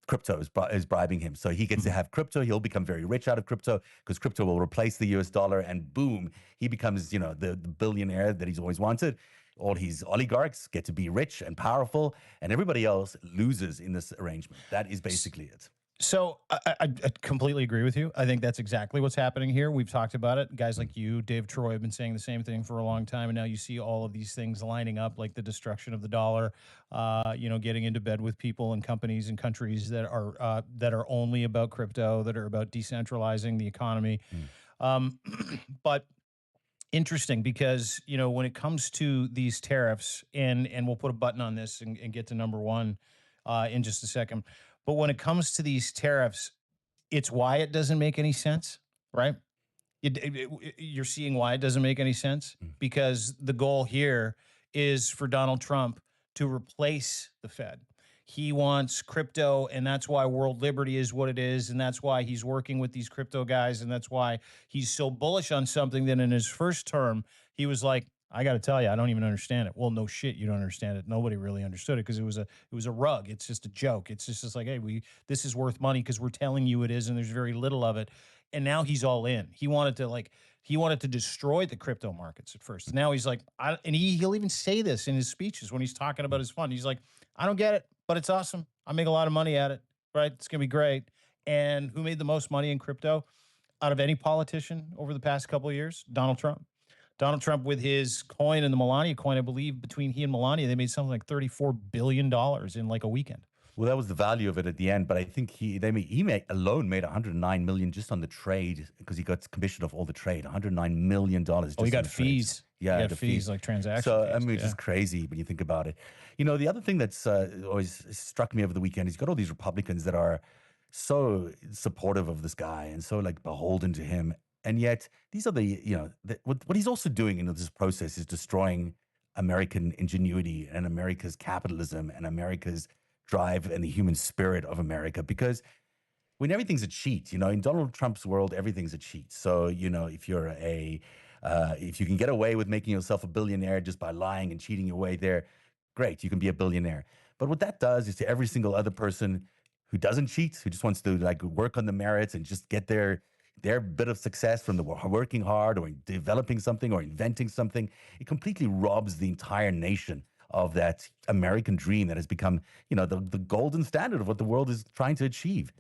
crypto is bribing him. So he gets to Mhm. have crypto. He'll become very rich out of crypto because crypto will replace the US dollar, and boom, he becomes, the billionaire that he's always wanted. All his oligarchs get to be rich and powerful, and everybody else loses in this arrangement. That is basically it. So I completely agree with you. I think that's exactly what's happening here. We've talked about it. Guys Mm. like you, Dave Troy, have been saying the same thing for a long time, and now you see all of these things lining up, like the destruction of the dollar. Getting into bed with people and companies and countries that are only about crypto, that are about decentralizing the economy. Mm. Um, but interesting, because when it comes to these tariffs, and we'll put a button on this and get to number one in just a second, but when it comes to these tariffs, it's why it doesn't make any sense, right? You're seeing why it doesn't make any sense, Mm. because the goal here is for Donald Trump to replace the Fed. He wants crypto, and that's why World Liberty is what it is, and that's why he's working with these crypto guys, and that's why he's so bullish on something that in his first term he was like, I got to tell you, I don't even understand it. Well, no shit, you don't understand it. Nobody really understood it, because it was a rug. It's just a joke. It's just like, hey, we this is worth money because we're telling you it is, and there's very little of it. And now he's all in. He wanted to destroy the crypto markets at first. Now he's like, and he'll even say this in his speeches when he's talking about his fund. He's like, I don't get it, but it's awesome. I make a lot of money at it, right? It's gonna be great. And who made the most money in crypto out of any politician over the past couple of years? Donald Trump. Donald Trump, with his coin and the Melania coin, I believe between he and Melania, they made something like $34 billion in like a weekend. Well, that was the value of it at the end, but I think he alone made 109 million just on the trade because he got commission of all the trade. 109 million dollars Oh, he just on got the trades. fees. He Yeah, got the fees, fees. like transaction So I fees. mean, it's Yeah. just crazy when you think about it. The other thing that's always struck me over the weekend is you got all these Republicans that are so supportive of this guy and so like beholden to him, and yet these are what he's also doing in this process is destroying American ingenuity and America's capitalism and America's drive and the human spirit of America, because when everything's a cheat, in Donald Trump's world, everything's a cheat. So, if you can get away with making yourself a billionaire just by lying and cheating your way there, great, you can be a billionaire. But what that does is to every single other person who doesn't cheat, who just wants to like work on the merits and just get their bit of success from the working hard or developing something or inventing something, it completely robs the entire nation of that American dream that has become, the golden standard of what the world is trying to achieve.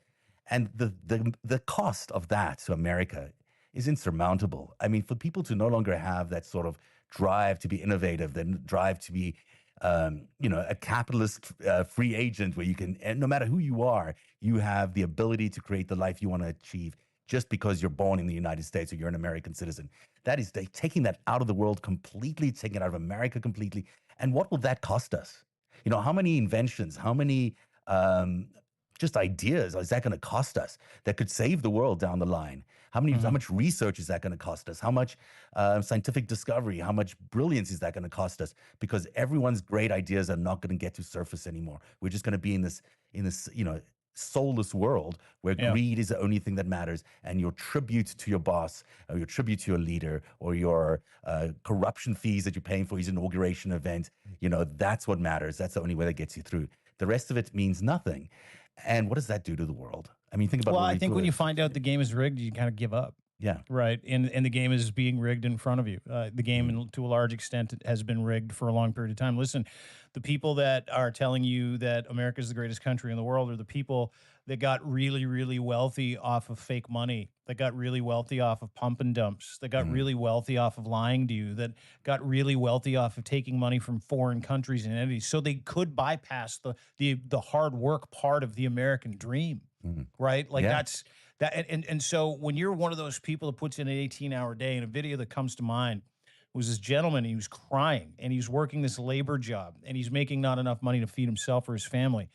And the cost of that to America is insurmountable. I mean, for people to no longer have that sort of drive to be innovative, then drive to be a capitalist free agent where you can, and no matter who you are, you have the ability to create the life you want to achieve just because you're born in the United States or you're an American citizen. That is taking that out of the world completely, taking it out of America completely. And what will that cost us? How many inventions, how many um, just ideas is that going to cost us that could save the world down the line? How Mhm. much research is that going to cost us? How much scientific discovery? How much brilliance is that going to cost us? Because everyone's great ideas are not going to get to surface anymore. We're just going to be in this soulless world where Yeah. greed is the only thing that matters, and your tribute to your boss, or your tribute to your leader, or your corruption fees that you're paying for his inauguration event, that's what matters. That's the only way that gets you through. The rest of it means nothing. And what does that do to the world? I mean, think about Well, where I we've think when you lived. find out the game is rigged, you kind of give up. Yeah. Right, and the game is being rigged in front of you. The game, Mm, to a large extent, has been rigged for a long period of time. Listen, the people that are telling you that America is the greatest country in the world are the people that got really, really wealthy off of fake money, that got really wealthy off of pump and dumps, that got mm, really wealthy off of lying to you, that got really wealthy off of taking money from foreign countries and entities, so they could bypass the hard work part of the American dream. mm. Right, like Yeah. that's that, and so when you're one of those people that puts in an 18-hour day, and a video that comes to mind was this gentleman, he was crying and he's working this labor job and he's making not enough money to feed himself or his family.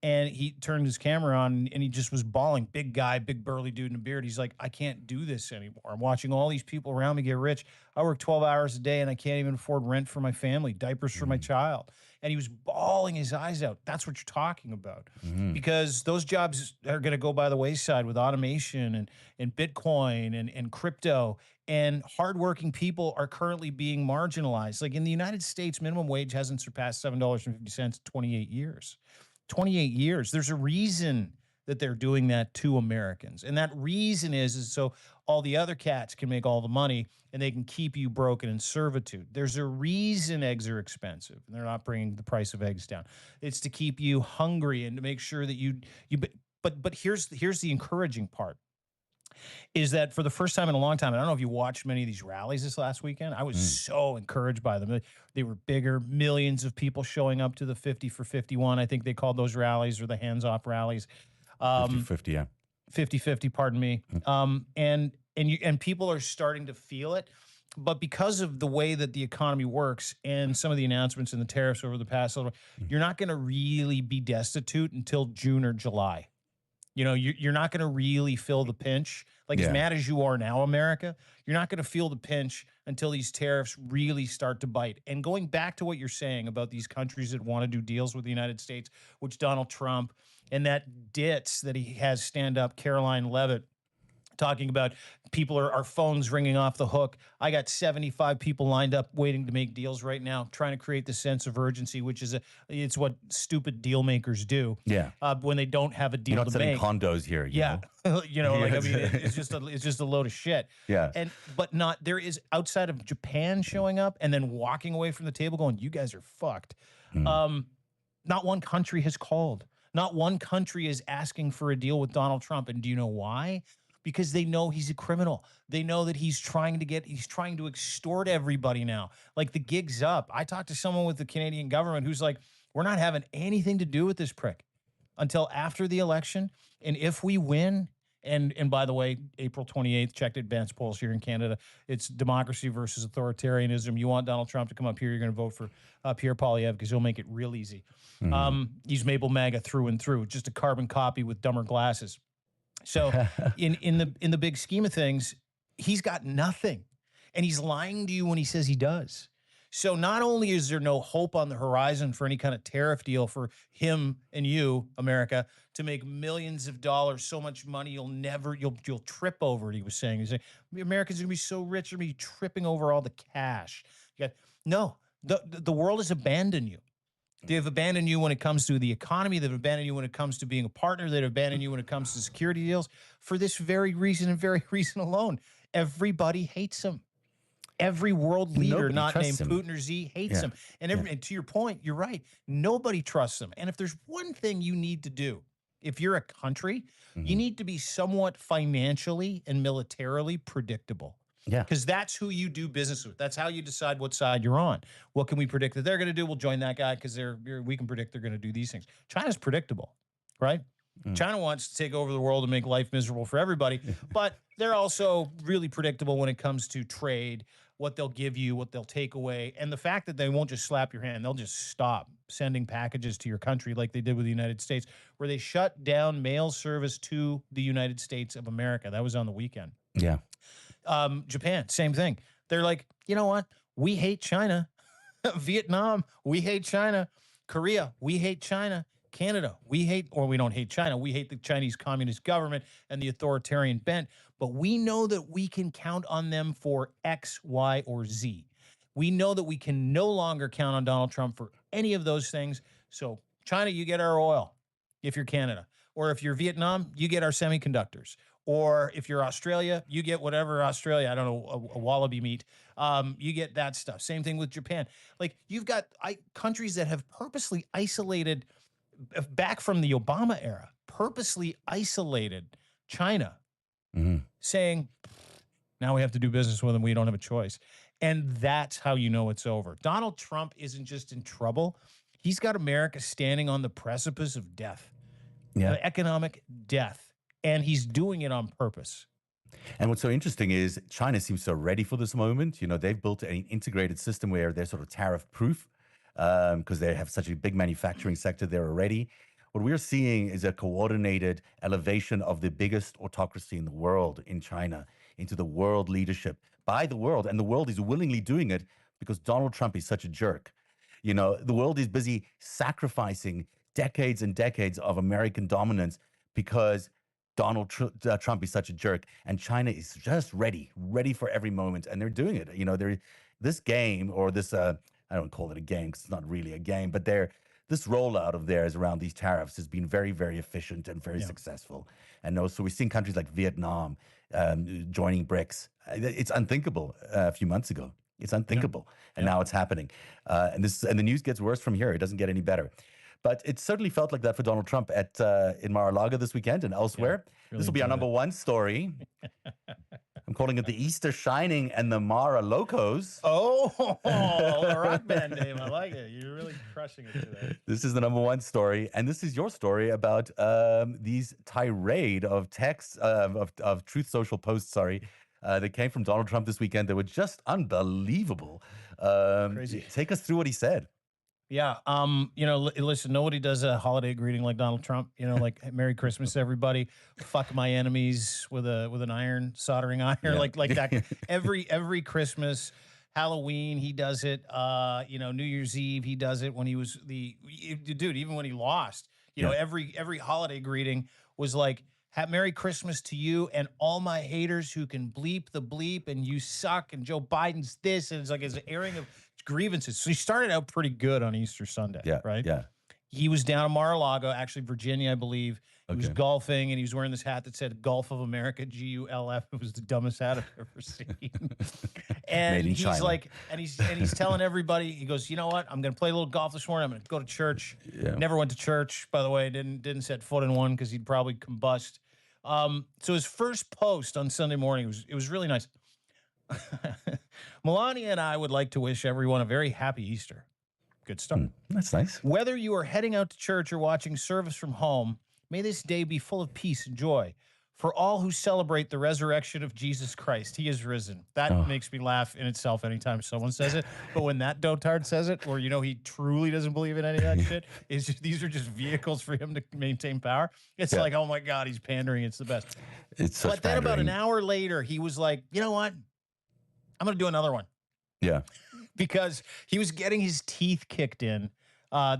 And he turned his camera on and he just was bawling. Big guy, big burly dude in a beard. He's like, I can't do this anymore. I'm watching all these people around me get rich. I work 12 hours a day and I can't even afford rent for my family, diapers for my Mm, child. And he was bawling his eyes out. That's what you're talking about. mm. Because those jobs are going to go by the wayside with automation and Bitcoin and crypto. And hardworking people are currently being marginalized. Like in the United States, minimum wage hasn't surpassed $7.50 in 28 years. 28 years. There's a reason that they're doing that to Americans. And that reason is so all the other cats can make all the money and they can keep you broken in servitude. There's a reason eggs are expensive and they're not bringing the price of eggs down. It's to keep you hungry and to make sure that you but here's the encouraging part is that for the first time in a long time, and I don't know if you watched many of these rallies this last weekend. I was Mm. so encouraged by them. They were bigger, millions of people showing up to the 50 for 51. I think they called those rallies, or the hands off rallies. 50 Um, 50, yeah. 50-50, pardon me. Mm, And people are starting to feel it. But because of the way that the economy works and some of the announcements and the tariffs over the past little, mm. you're not going to really be destitute until June or July. You're not going to really feel the pinch. Like as Yeah. mad as you are now, America, you're not going to feel the pinch until these tariffs really start to bite. And going back to what you're saying about these countries that want to do deals with the United States, which Donald Trump and that ditz that he has stand up, Caroline Levitt, talking about people are our phones ringing off the hook. I got 75 people lined up waiting to make deals right now, trying to create the sense of urgency, which is it's what stupid deal makers do Yeah. when they don't have a You're deal not to selling make. condos here, Yeah. Like I mean, it's Yes. just a load of shit. Yeah. And but not there is outside of Japan showing up and then walking away from the table going, you guys are fucked. Mm. Um, not one country has called. Not one country is asking for a deal with Donald Trump. And do you know why? Because they know he's a criminal. They know that he's trying to extort everybody now. Like the gig's up. I talked to someone with the Canadian government who's like, we're not having anything to do with this prick until after the election. And if we win, and by the way, April 28th, checked advance polls here in Canada. It's democracy versus authoritarianism. You want Donald Trump to come up here, you're going to vote for Pierre Poilievre because he'll make it real easy. Mm. He's Maple MAGA through and through, just a carbon copy with dumber glasses. So in the big scheme of things, he's got nothing. And he's lying to you when he says he does. So not only is there no hope on the horizon for any kind of tariff deal for him and you, America, to make millions of dollars, so much money you'll trip over it. He was saying, Americans are gonna be so rich, they're gonna be tripping over all the cash. No, the world has abandoned you. They've abandoned you when it comes to the economy. They've abandoned you when it comes to being a partner. They've abandoned you when it comes to security deals for this very reason and very reason alone. Everybody hates him. Every world leader Nobody not named trusts him. Putin or Z hates Yeah. him. And, Yeah. and to your point, you're right. Nobody trusts him. And if there's one thing you need to do, if you're a country, you Mhm. need to be somewhat financially and militarily predictable. Yeah. because that's who you do business with. That's how you decide what side you're on. What can we predict that they're going to do? We'll join that guy because we can predict they're going to do these things. China's predictable, right? Mm. China wants to take over the world and make life miserable for everybody, but they're also really predictable when it comes to trade, what they'll give you, what they'll take away, and the fact that they won't just slap your hand, they'll just stop sending packages to your country like they did with the United States, where they shut down mail service to the United States of America. That was on the weekend. Yeah. Japan, same thing. They're like, you know what? We hate China. Vietnam, we hate China. Korea, we hate China. Canada, we hate, or we don't hate China. We hate the Chinese Communist government and the authoritarian bent, but we know that we can count on them for X, Y, or Z. We know that we can no longer count on Donald Trump for any of those things. So, China, you get our oil if you're Canada. Or if you're Vietnam, you get our semiconductors. Or if you're Australia, you get whatever Australia, I don't know, a wallaby meat. You get that stuff. Same thing with Japan. Like you've got countries that have purposely isolated, back from the Obama era, purposely isolated China, Hmm. saying, now we have to do business with them. We don't have a choice. And that's how you know it's over. Donald Trump isn't just in trouble. He's got America standing on the precipice of death, Yeah. economic death. And he's doing it on purpose. And what's so interesting is China seems so ready for this moment. You know, they've built an integrated system where they're sort of tariff proof because they have such a big manufacturing sector there already. What we're seeing is a coordinated elevation of the biggest autocracy in the world in China into the world leadership by the world. And the world is willingly doing it because Donald Trump is such a jerk. You know, the world is busy sacrificing decades and decades of American dominance because Trump is such a jerk, and China is just ready for every moment, and they're doing it. You know, this game or this I don't call it a game because it's not really a game, but this rollout of theirs around these tariffs has been very, very efficient and very successful. And also, we're seeing countries like Vietnam joining BRICS. It's unthinkable a few months ago. It's unthinkable, and now it's happening. And the news gets worse from here. It doesn't get any better. But it certainly felt like that for Donald Trump in Mar-a-Lago this weekend and elsewhere. Really This will be our enjoyed number one story. I'm calling it the Easter Shining and the Mara Locos. Oh, the rock band name. I like it. You're really crushing it today. This is the number one story. And this is your story about these tirade of texts, of Truth Social posts, that came from Donald Trump this weekend. They were just unbelievable. Crazy. Take us through what he said. Yeah. Listen, nobody does a holiday greeting like Donald Trump, like Merry Christmas, everybody. Fuck my enemies with an soldering iron, Yeah. like that. Every Christmas, Halloween, he does it. New Year's Eve, he does it when he was even when he lost, every holiday greeting was like, Merry Christmas to you and all my haters who can bleep the bleep and you suck and Joe Biden's this. And it's like his airing of grievances. So he started out pretty good on Easter Sunday, right? Yeah. He was down in Mar-a-Lago, actually Virginia, I believe. He was Okay. golfing and he was wearing this hat that said Gulf of America, GULF. It was the dumbest hat I've ever seen. And Made in he's China. like, and he's telling everybody, he goes, you know what? I'm going to play a little golf this morning. I'm going to go to church. Yeah. Never went to church, by the way. Didn't set foot in one because he'd probably combust. So his first post on Sunday morning was really nice. Melania and I would like to wish everyone a very happy Easter. Good start. That's nice. Whether you are heading out to church or watching service from home, may this day be full of peace and joy. For all who celebrate the resurrection of Jesus Christ, he is risen. That makes me laugh in itself anytime someone says it. But when that dotard says it, or he truly doesn't believe in any of that shit, these are just vehicles for him to maintain power. It's like, oh my God, he's pandering. It's the best. It's such But then about an pandering. hour later, he was like, you know what? I'm going to do another one. Yeah. Because he was getting his teeth kicked in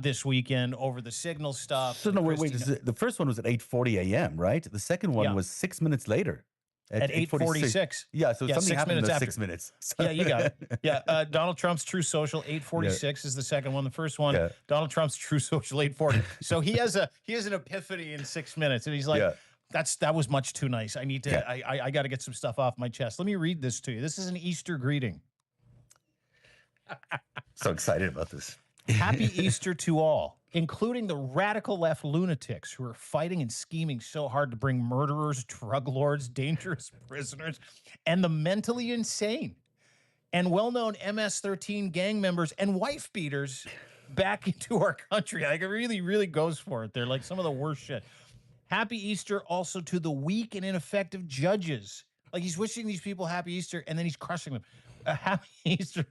this weekend over the signal stuff. So no, wait. The first one was at 8:40 a.m., right? The second one Yeah. was 6 minutes later. At 8:46. Yeah, so Yeah, something 6 happened in minutes those after. 6 minutes. So- Yeah, you got it. Yeah, Donald Trump's True Social, 8:46 is the second one. The first one, Yeah. Donald Trump's True Social, 8:40. So he has an epiphany in 6 minutes, and he's like, Yeah. that was much too nice. I need to. Yeah. I got to get some stuff off my chest. Let me read this to you. This is an Easter greeting. So excited about this. Happy Easter to all, including the radical left lunatics who are fighting and scheming so hard to bring murderers, drug lords, dangerous prisoners, and the mentally insane and well-known MS-13 gang members and wife beaters back into our country. Like, it really, really goes for it. They're like some of the worst shit. Happy Easter also to the weak and ineffective judges. Like, he's wishing these people happy Easter and then he's crushing them. Happy Easter.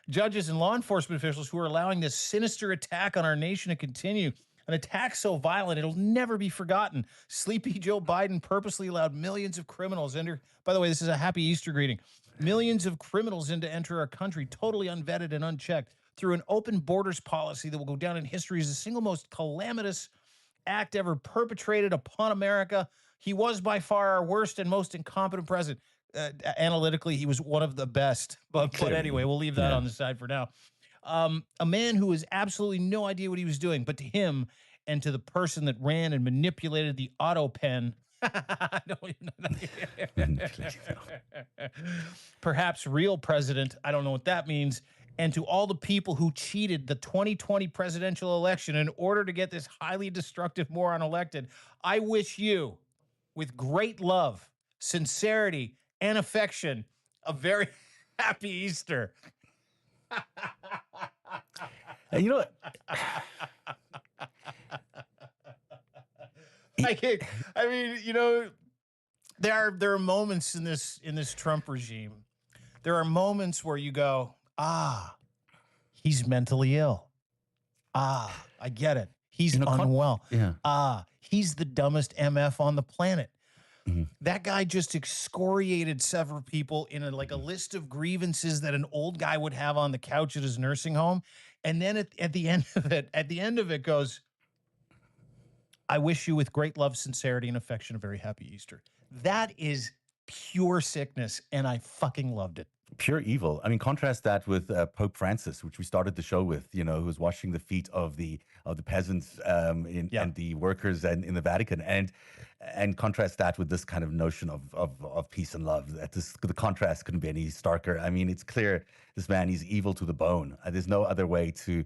Judges and law enforcement officials who are allowing this sinister attack on our nation to continue. An attack so violent it'll never be forgotten. Sleepy Joe Biden purposely allowed millions of criminals enter. By the way, this is a happy Easter greeting. Millions of criminals in to enter our country, totally unvetted and unchecked, through an open borders policy that will go down in history as the single most calamitous act ever perpetrated upon America. He was by far our worst and most incompetent president. Analytically, he was one of the best. But anyway, we'll leave that on the side for now. A man who has absolutely no idea what he was doing, but to him and to the person that ran and manipulated the auto pen, perhaps real president, I don't know what that means, and to all the people who cheated the 2020 presidential election in order to get this highly destructive moron elected, I wish you, with great love, sincerity, and affection, a very happy Easter. And you know what? I mean, you know, there are moments in this Trump regime. There are moments where you go, he's mentally ill. I get it. He's unwell. He's the dumbest MF on the planet. Mm-hmm. That guy just excoriated several people in a list of grievances that an old guy would have on the couch at his nursing home. And then at the end of it goes, I wish you with great love, sincerity, and affection a very happy Easter. That is pure sickness, and I fucking loved it. Pure evil. I mean, contrast that with Pope Francis, which we started the show with, who was washing the feet of the peasants and the workers in the Vatican, and contrast that with this kind of notion of peace and love. The contrast couldn't be any starker. I mean, it's clear this man, he's evil to the bone. There's no other way to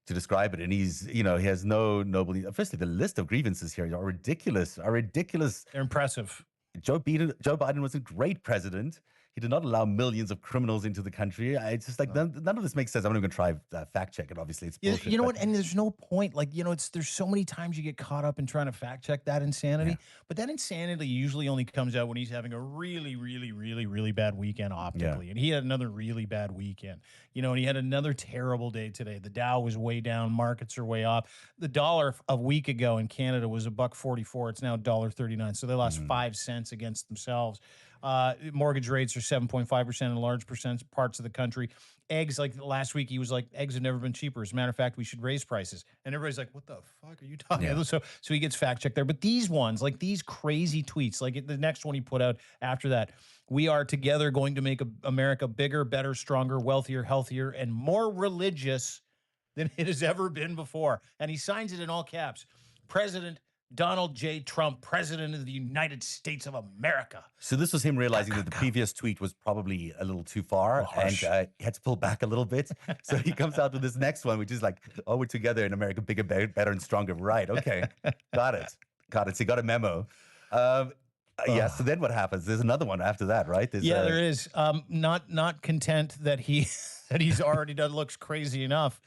describe it. And he's, he has no noble. Firstly, the list of grievances here are ridiculous. They're impressive. Joe Biden was a great president. He did not allow millions of criminals into the country. It's just like none of this makes sense. I'm not even going to try fact check it. Obviously, it's bullshit. You know what? And there's no point. There's so many times you get caught up in trying to fact check that insanity. Yeah. But that insanity usually only comes out when he's having a really, really, really, really bad weekend optically. Yeah. And he had another really bad weekend. And he had another terrible day today. The Dow was way down. Markets are way off. The dollar a week ago in Canada was $1.44. It's now $1.39. So they lost 5 cents against themselves. Mortgage rates are 7.5% in large parts of the country. Eggs, like last week, he was like, eggs have never been cheaper. As a matter of fact, we should raise prices. And everybody's like, what the fuck are you talking about? So he gets fact checked there. But these ones, like these crazy tweets, like the next one he put out after that, we are together going to make America bigger, better, stronger, wealthier, healthier, and more religious than it has ever been before. And he signs it in all caps. President Donald J. Trump, President of the United States of America. So this was him realizing that the previous tweet was probably a little too far, and he had to pull back a little bit. So he comes out with this next one, which is like, oh, we're together in America, bigger, better, and stronger. Right, okay. Got it. So he got a memo. So then what happens? There's another one after that, right? There is. Not content that he's already done looks crazy enough.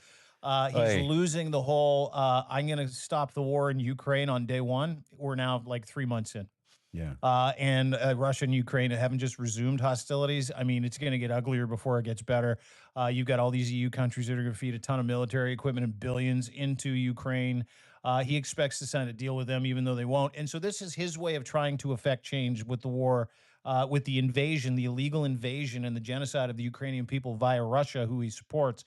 He's losing the whole, I'm going to stop the war in Ukraine on day one. We're now like 3 months in. Yeah. And Russia and Ukraine haven't just resumed hostilities. I mean, it's going to get uglier before it gets better. You've got all these EU countries that are going to feed a ton of military equipment and billions into Ukraine. He expects to sign a deal with them, even though they won't. And so this is his way of trying to affect change with the war, with the invasion, the illegal invasion and the genocide of the Ukrainian people via Russia, who he supports.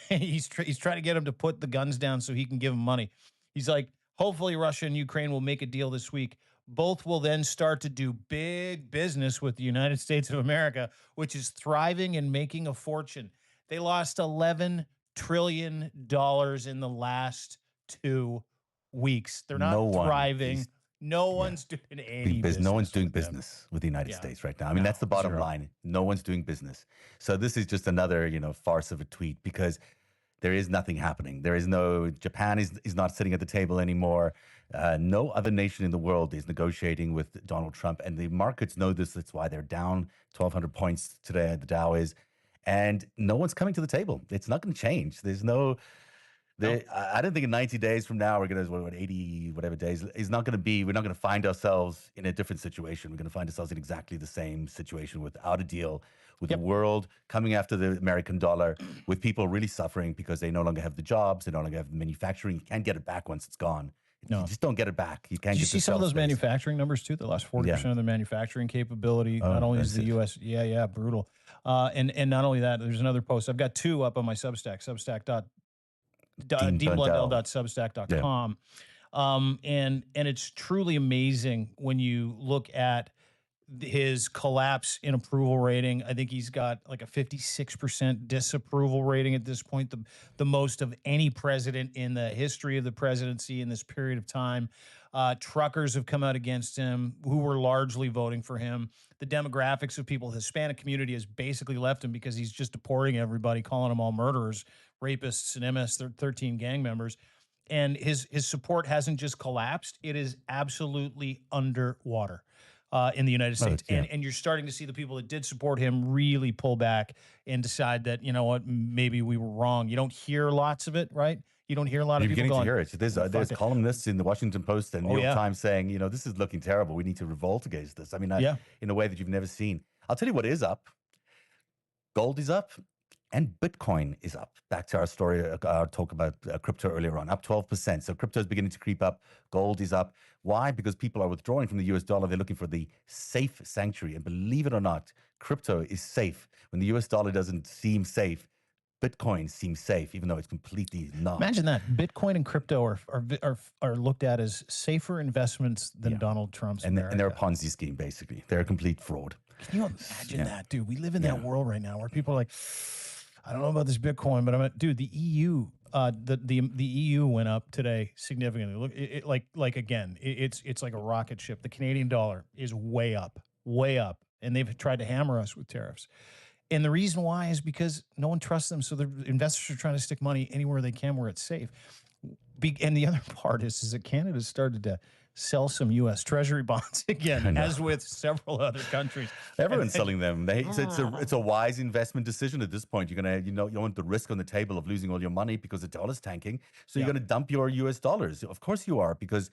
He's trying to get him to put the guns down so he can give him money. He's like, hopefully Russia and Ukraine will make a deal this week. Both will then start to do big business with the United States of America, which is thriving and making a fortune. They lost $11 trillion in the last 2 weeks. They're not thriving. No one's doing any business. No one's doing business with the United States right now. I mean, that's the bottom line. No one's doing business. So this is just another, farce of a tweet, because there is nothing happening. There is no Japan is not sitting at the table anymore. No other nation in the world is negotiating with Donald Trump, and the markets know this. That's why they're down 1,200 points today. The Dow is, and no one's coming to the table. It's not going to change. There's no. No. I don't think in 90 days from now we're gonna what 80 whatever days is not gonna be. We're not gonna find ourselves in a different situation. We're gonna find ourselves in exactly the same situation without a deal, with the Yep. world coming after the American dollar, with people really suffering because they no longer have the jobs, they no longer have the manufacturing. You can't get it back once it's gone. You No. just don't get it back. You can't Did you get see the some of shelf those space. manufacturing numbers too? They lost 40% of their manufacturing capability. Not Oh, only is that's the it. US, yeah, brutal. And not only that, there's another post. I've got two up on my Substack, Dean Blundell. Yeah. deanblundell.substack.com. And it's truly amazing when you look at his collapse in approval rating. I think he's got like a 56% disapproval rating at this point, the most of any president in the history of the presidency in this period of time. Truckers have come out against him, who were largely voting for him. The demographics of people, the Hispanic community has basically left him because he's just deporting everybody, calling them all murderers, rapists, and MS-13 gang members. And his support hasn't just collapsed; it is absolutely underwater in the United States. Yeah. And you're starting to see the people that did support him really pull back and decide that, you know what, maybe we were wrong. You don't hear lots of it, right? You don't hear a lot You're of people beginning to going, hear it. There's it." columnists in the Washington Post and New Oh, York yeah. Times saying, this is looking terrible. We need to revolt against this. I mean, Yeah. in a way that you've never seen. I'll tell you what is up. Gold is up and Bitcoin is up. Back to our story, our talk about crypto earlier on, up 12%. So crypto is beginning to creep up. Gold is up. Why? Because people are withdrawing from the US dollar. They're looking for the safe sanctuary. And believe it or not, crypto is safe. When the US dollar doesn't seem safe, Bitcoin seems safe, even though it's completely not. Imagine that Bitcoin and crypto are looked at as safer investments than Yeah. Donald Trump's And America. they're a Ponzi scheme, basically. They're a complete fraud. Can you imagine Yeah. that, dude? We live in that Yeah. world right now where people are like, I don't know about this Bitcoin, but dude, the EU, the EU went up today significantly. Look, like again, it's like a rocket ship. The Canadian dollar is way up, and they've tried to hammer us with tariffs. And the reason why is because no one trusts them. So the investors are trying to stick money anywhere they can where it's safe. And the other part is that Canada started to sell some U.S. Treasury bonds again, as with several other countries. Everyone's selling them. It's a wise investment decision at this point. You're gonna, you don't want the risk on the table of losing all your money because the dollar's tanking. So you're Yeah. gonna dump your US dollars. Of course you are, because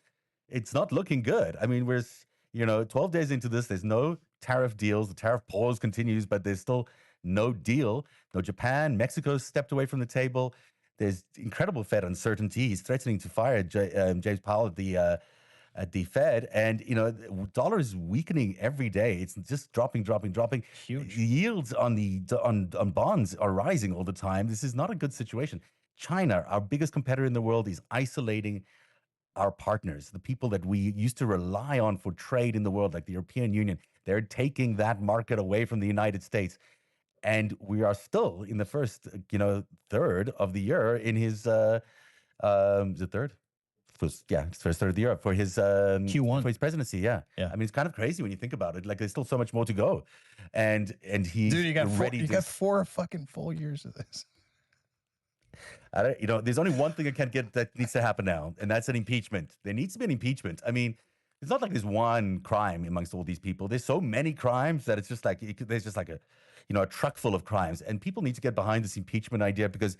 it's not looking good. I mean, 12 days into this, there's no tariff deals. The tariff pause continues, but there's still no deal. No Japan, Mexico stepped away from the table. There's incredible Fed uncertainty. He's threatening to fire James Powell at the Fed, and the dollar is weakening every day. It's just dropping. Huge. Yields on bonds are rising all the time. This is not a good situation. China, our biggest competitor in the world, is isolating our partners, the people that we used to rely on for trade in the world, like the European Union. They're taking that market away from the United States. And we are still in the first, third of the year in his, is it third? It's first third of the year for his Q1 for his presidency. Yeah. Yeah. I mean, it's kind of crazy when you think about it. Like, there's still so much more to go, and he's Dude, you got ready. you got 4 fucking full years of this. There's only one thing that needs to happen now, and that's an impeachment. There needs to be an impeachment. I mean, it's not like there's one crime amongst all these people. There's so many crimes that it's just like there's just like a truck full of crimes, and people need to get behind this impeachment idea because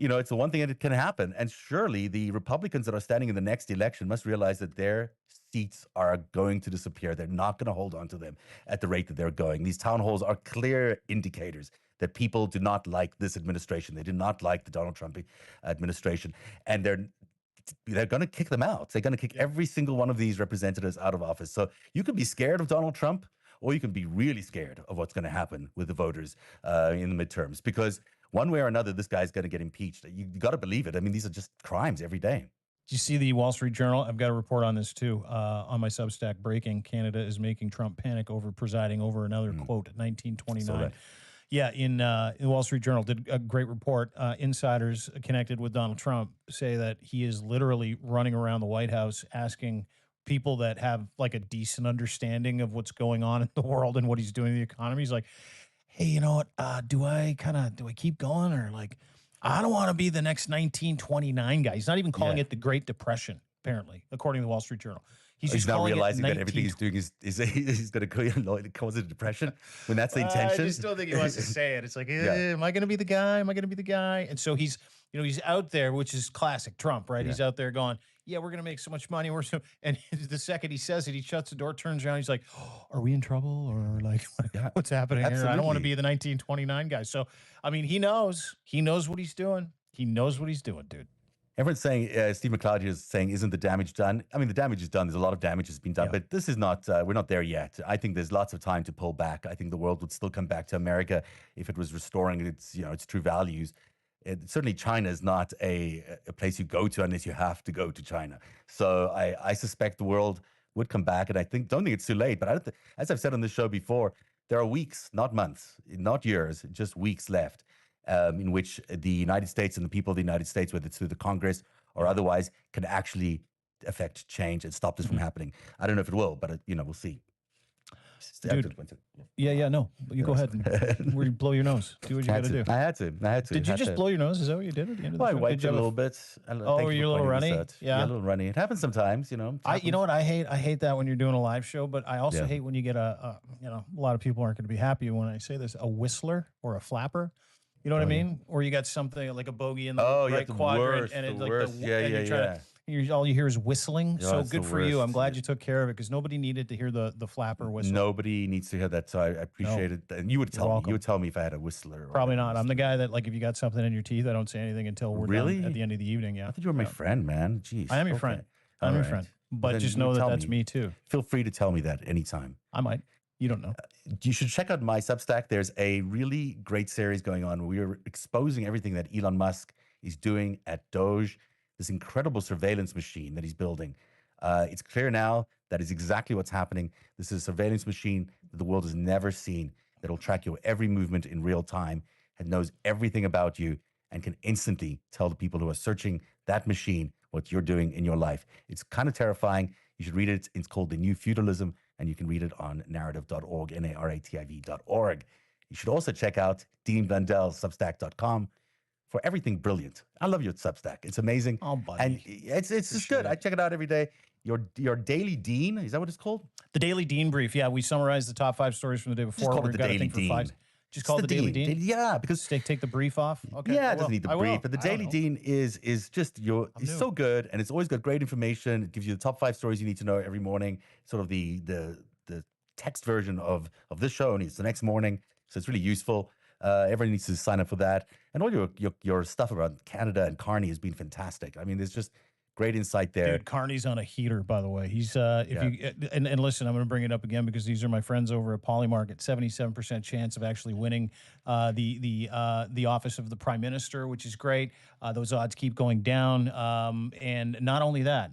it's the one thing that can happen. And surely the Republicans that are standing in the next election must realize that their seats are going to disappear. They're not going to hold on to them at the rate that they're going. These town halls are clear indicators that people do not like this administration. They do not like the Donald Trump administration. And they're going to kick them out. They're going to kick every single one of these representatives out of office. So you can be scared of Donald Trump, or you can be really scared of what's going to happen with the voters in the midterms, because one way or another, this guy's going to get impeached. You got to believe it. I mean, these are just crimes every day. Do you see the Wall Street Journal? I've got a report on this too on my Substack. Breaking: Canada is making Trump panic over presiding over another quote 1929. Yeah, in the Wall Street Journal did a great report. Insiders connected with Donald Trump say that he is literally running around the White House asking people that have like a decent understanding of what's going on in the world and what he's doing to the economy. He's like, hey, you know what? Do I keep going, or like, I don't want to be the next 1929 guy. He's not even calling Yeah. it the Great Depression, apparently, according to the Wall Street Journal. He's He's just not calling it realizing that everything 19. he's doing is he's going to cause a depression when that's the intention. I just don't think he wants to say it. It's like, Yeah. am I going to be the guy? Am I going to be the guy? And so he's, he's out there, which is classic Trump, right? Yeah. He's out there going, yeah, we're going to make so much money. And the second he says it, he shuts the door, turns around. He's like, oh, are we in trouble? Or like, Yeah, what's happening here? I don't want to absolutely. be the 1929 guy. So, I mean, he knows what he's doing. He knows what he's doing, dude. Everyone's saying, Steve McLeod here is saying, isn't the damage done? I mean, the damage is done. There's a lot of damage has been done, Yeah. but this is not, we're not there yet. I think there's lots of time to pull back. I think the world would still come back to America if it was restoring its true values. Certainly China is not a place you go to unless you have to go to China. So I suspect the world would come back, and don't think it's too late. But as I've said on this show before, there are weeks, not months, not years, just weeks left in which the United States and the people of the United States, whether it's through the Congress or otherwise, can actually affect change and stop this from happening. I don't know if it will, but we'll see. Dude. Yeah, no. You go ahead and where you blow your nose. Do what you got to do. I had to. Did you just blow your nose? Is that what you did at the end of the Well, I show? wiped Did it you a have little bit. Oh, you're a little runny? Yeah. A little runny. It happens sometimes, You know what I hate? I hate that when you're doing a live show, but I also Yeah. hate when you get a lot of people aren't going to be happy when I say this, a whistler or a flapper. You know what I yeah. mean? Or you got something like a bogey in the Oh, yeah, right the quadrant, worst, and it's the like worst. Yeah, and yeah, you're trying yeah. all you hear is whistling. Yeah, So it's good the for you. I'm worst. glad you took care of it because nobody needed to hear the flapper whistle. Nobody needs to hear that, so I appreciate it. And you would tell me. welcome. You would tell me if I had a whistler. Or Probably whatever. not. I'm the guy that like if you got something in your teeth, I don't say anything until we're Really? done at the end of the evening. Yeah, I thought you were my friend, man. Jeez. I am your okay. friend. All I'm your right. friend. Well, But then just you know that tell that's me too. Feel free to tell me that anytime. I might. You don't know. You should check out my Substack. There's a really great series going on. We are exposing everything that Elon Musk is doing at Doge, this incredible surveillance machine that he's building. It's clear now that is exactly what's happening. This is a surveillance machine that the world has never seen that'll track your every movement in real time and knows everything about you and can instantly tell the people who are searching that machine what you're doing in your life. It's kind of terrifying. You should read it. It's called The New Feudalism, and you can read it on narrative.org, narrative.org. You should also check out Dean Blundell's Substack.com for everything brilliant. I love your Substack. It's amazing. Oh, buddy. And it's just good. I check it out every day. Your Daily Dean, is that what it's called? The Daily Dean Brief. Yeah, we summarize the top 5 stories from the day before. call it We've the got a Daily thing for 5. Dean. Just call it the Daily Dean. Yeah, because Take the brief off. Okay. yeah, I it doesn't will. need the I will. brief, but the I don't Daily know. Dean is just it's new. so good, and it's always got great information. It gives you the top 5 stories you need to know every morning. Sort of the text version of this show, and it's the next morning, so it's really useful. Everyone needs to sign up for that, and all your stuff about Canada and Carney has been fantastic. I mean, there's just great insight there. Dude, Carney's on a heater, by the way. He's you and listen, I'm going to bring it up again because these are my friends over at Polymarket. 77% chance of actually winning the office of the Prime Minister, which is great. Those odds keep going down, and not only that.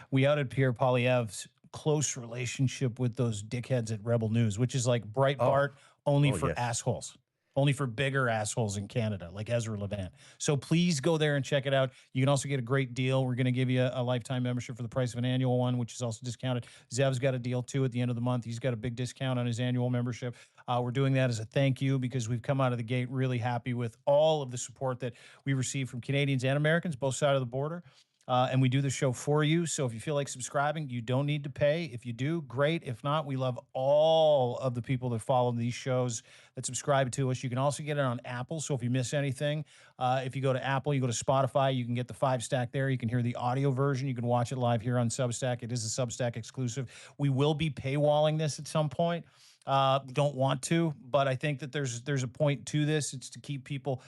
We outed Pierre Poilievre's close relationship with those dickheads at Rebel News, which is like Breitbart only for yes. assholes. Only for bigger assholes in Canada, like Ezra Levant. So please go there and check it out. You can also get a great deal. We're going to give you a lifetime membership for the price of an annual one, which is also discounted. Zev's got a deal too at the end of the month. He's got a big discount on his annual membership. We're doing that as a thank you because we've come out of the gate really happy with all of the support that we receive from Canadians and Americans, both sides of the border. And we do the show for you. So if you feel like subscribing, you don't need to pay. If you do, great. If not, we love all of the people that follow these shows that subscribe to us. You can also get it on Apple. So if you miss anything, if you go to Apple, you go to Spotify, you can get the 5-stack there. You can hear the audio version. You can watch it live here on Substack. It is a Substack exclusive. We will be paywalling this at some point. Don't want to, but I think that there's a point to this. It's to keep people,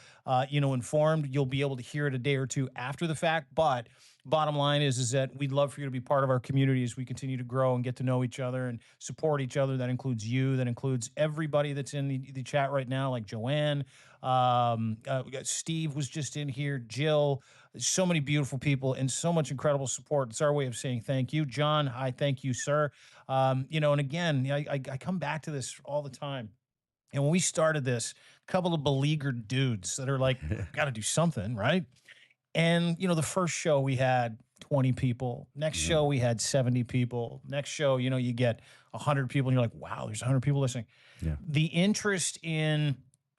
informed. You'll be able to hear it a day or two after the fact. But bottom line is that we'd love for you to be part of our community as we continue to grow and get to know each other and support each other. That includes you. That includes everybody that's in the chat right now, like Joanne. We got Steve was just in here. Jill. So many beautiful people and so much incredible support. It's our way of saying thank you. John, I thank you, sir. And again, I come back to this all the time. And when we started this, a couple of beleaguered dudes that are like, got to do something, right? And, the first show we had 20 people. Next show, we had 70 people. Next show, you get 100 people, and you're like, wow, there's 100 people listening. Yeah. The interest in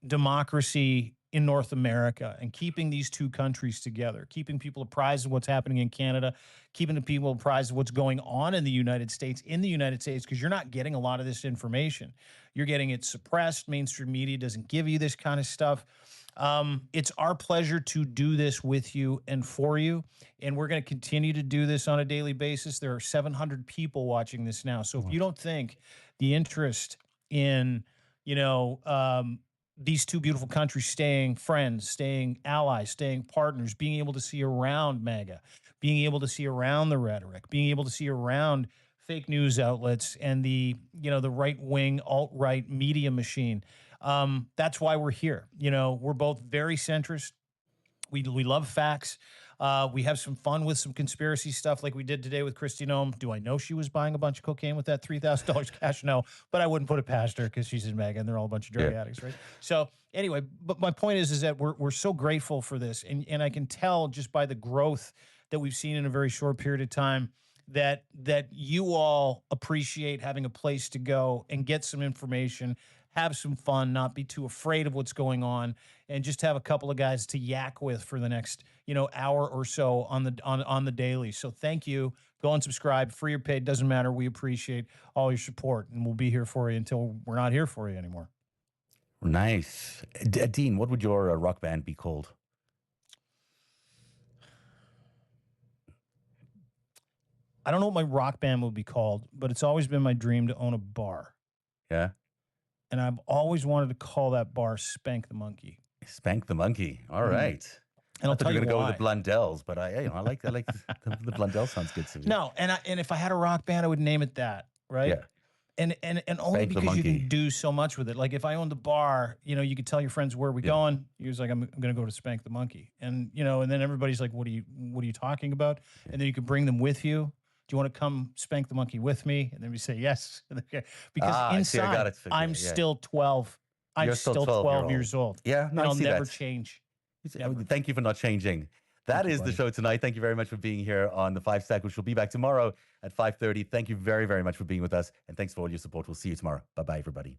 democracy in North America and keeping these two countries together, keeping people apprised of what's happening in Canada, keeping the people apprised of what's going on in the United States, because you're not getting a lot of this information. You're getting it suppressed. Mainstream media doesn't give you this kind of stuff. It's our pleasure to do this with you and for you. And we're going to continue to do this on a daily basis. There are 700 people watching this now. So if you don't think the interest in, these two beautiful countries staying friends, staying allies, staying partners, being able to see around MAGA, being able to see around the rhetoric, being able to see around fake news outlets and the right-wing alt-right media machine. That's why we're here. We're both very centrist. We love facts. We have some fun with some conspiracy stuff like we did today with Kristi Noem. Do I know she was buying a bunch of cocaine with that $3,000 cash? No, but I wouldn't put it past her because she's in MAGA and they're all a bunch of drug addicts, right? So anyway, but my point is that we're so grateful for this. And I can tell just by the growth that we've seen in a very short period of time that you all appreciate having a place to go and get some information, have some fun, not be too afraid of what's going on, and just have a couple of guys to yak with for the next, hour or so on the daily. So thank you. Go and subscribe, free or paid, doesn't matter. We appreciate all your support, and we'll be here for you until we're not here for you anymore. Nice. Dean, what would your rock band be called? I don't know what my rock band would be called, but it's always been my dream to own a bar. Yeah. And I've always wanted to call that bar Spank the Monkey. Spank the Monkey. All right. And I'll tell you going to why. go with the Blundells, but I like the Blundell sounds good to me. No, and if I had a rock band, I would name it that, right? Yeah. And only Spank the because you Monkey. can do so much with it. Like if I owned the bar, you could tell your friends where are we going. He was like, I'm going to go to Spank the Monkey, and and then everybody's like, what are you talking about? Yeah. And then you can bring them with you. Do you want to come spank the monkey with me? And then we say yes, because inside I'm still 12. I'm You're still 12 years old. Yeah, and I'll never change. Never. Thank you for not changing. That is the show tonight. Thank you very much for being here on the 5 Stack, which will be back tomorrow at 5:30. Thank you very, very much for being with us. And thanks for all your support. We'll see you tomorrow. Bye-bye, everybody.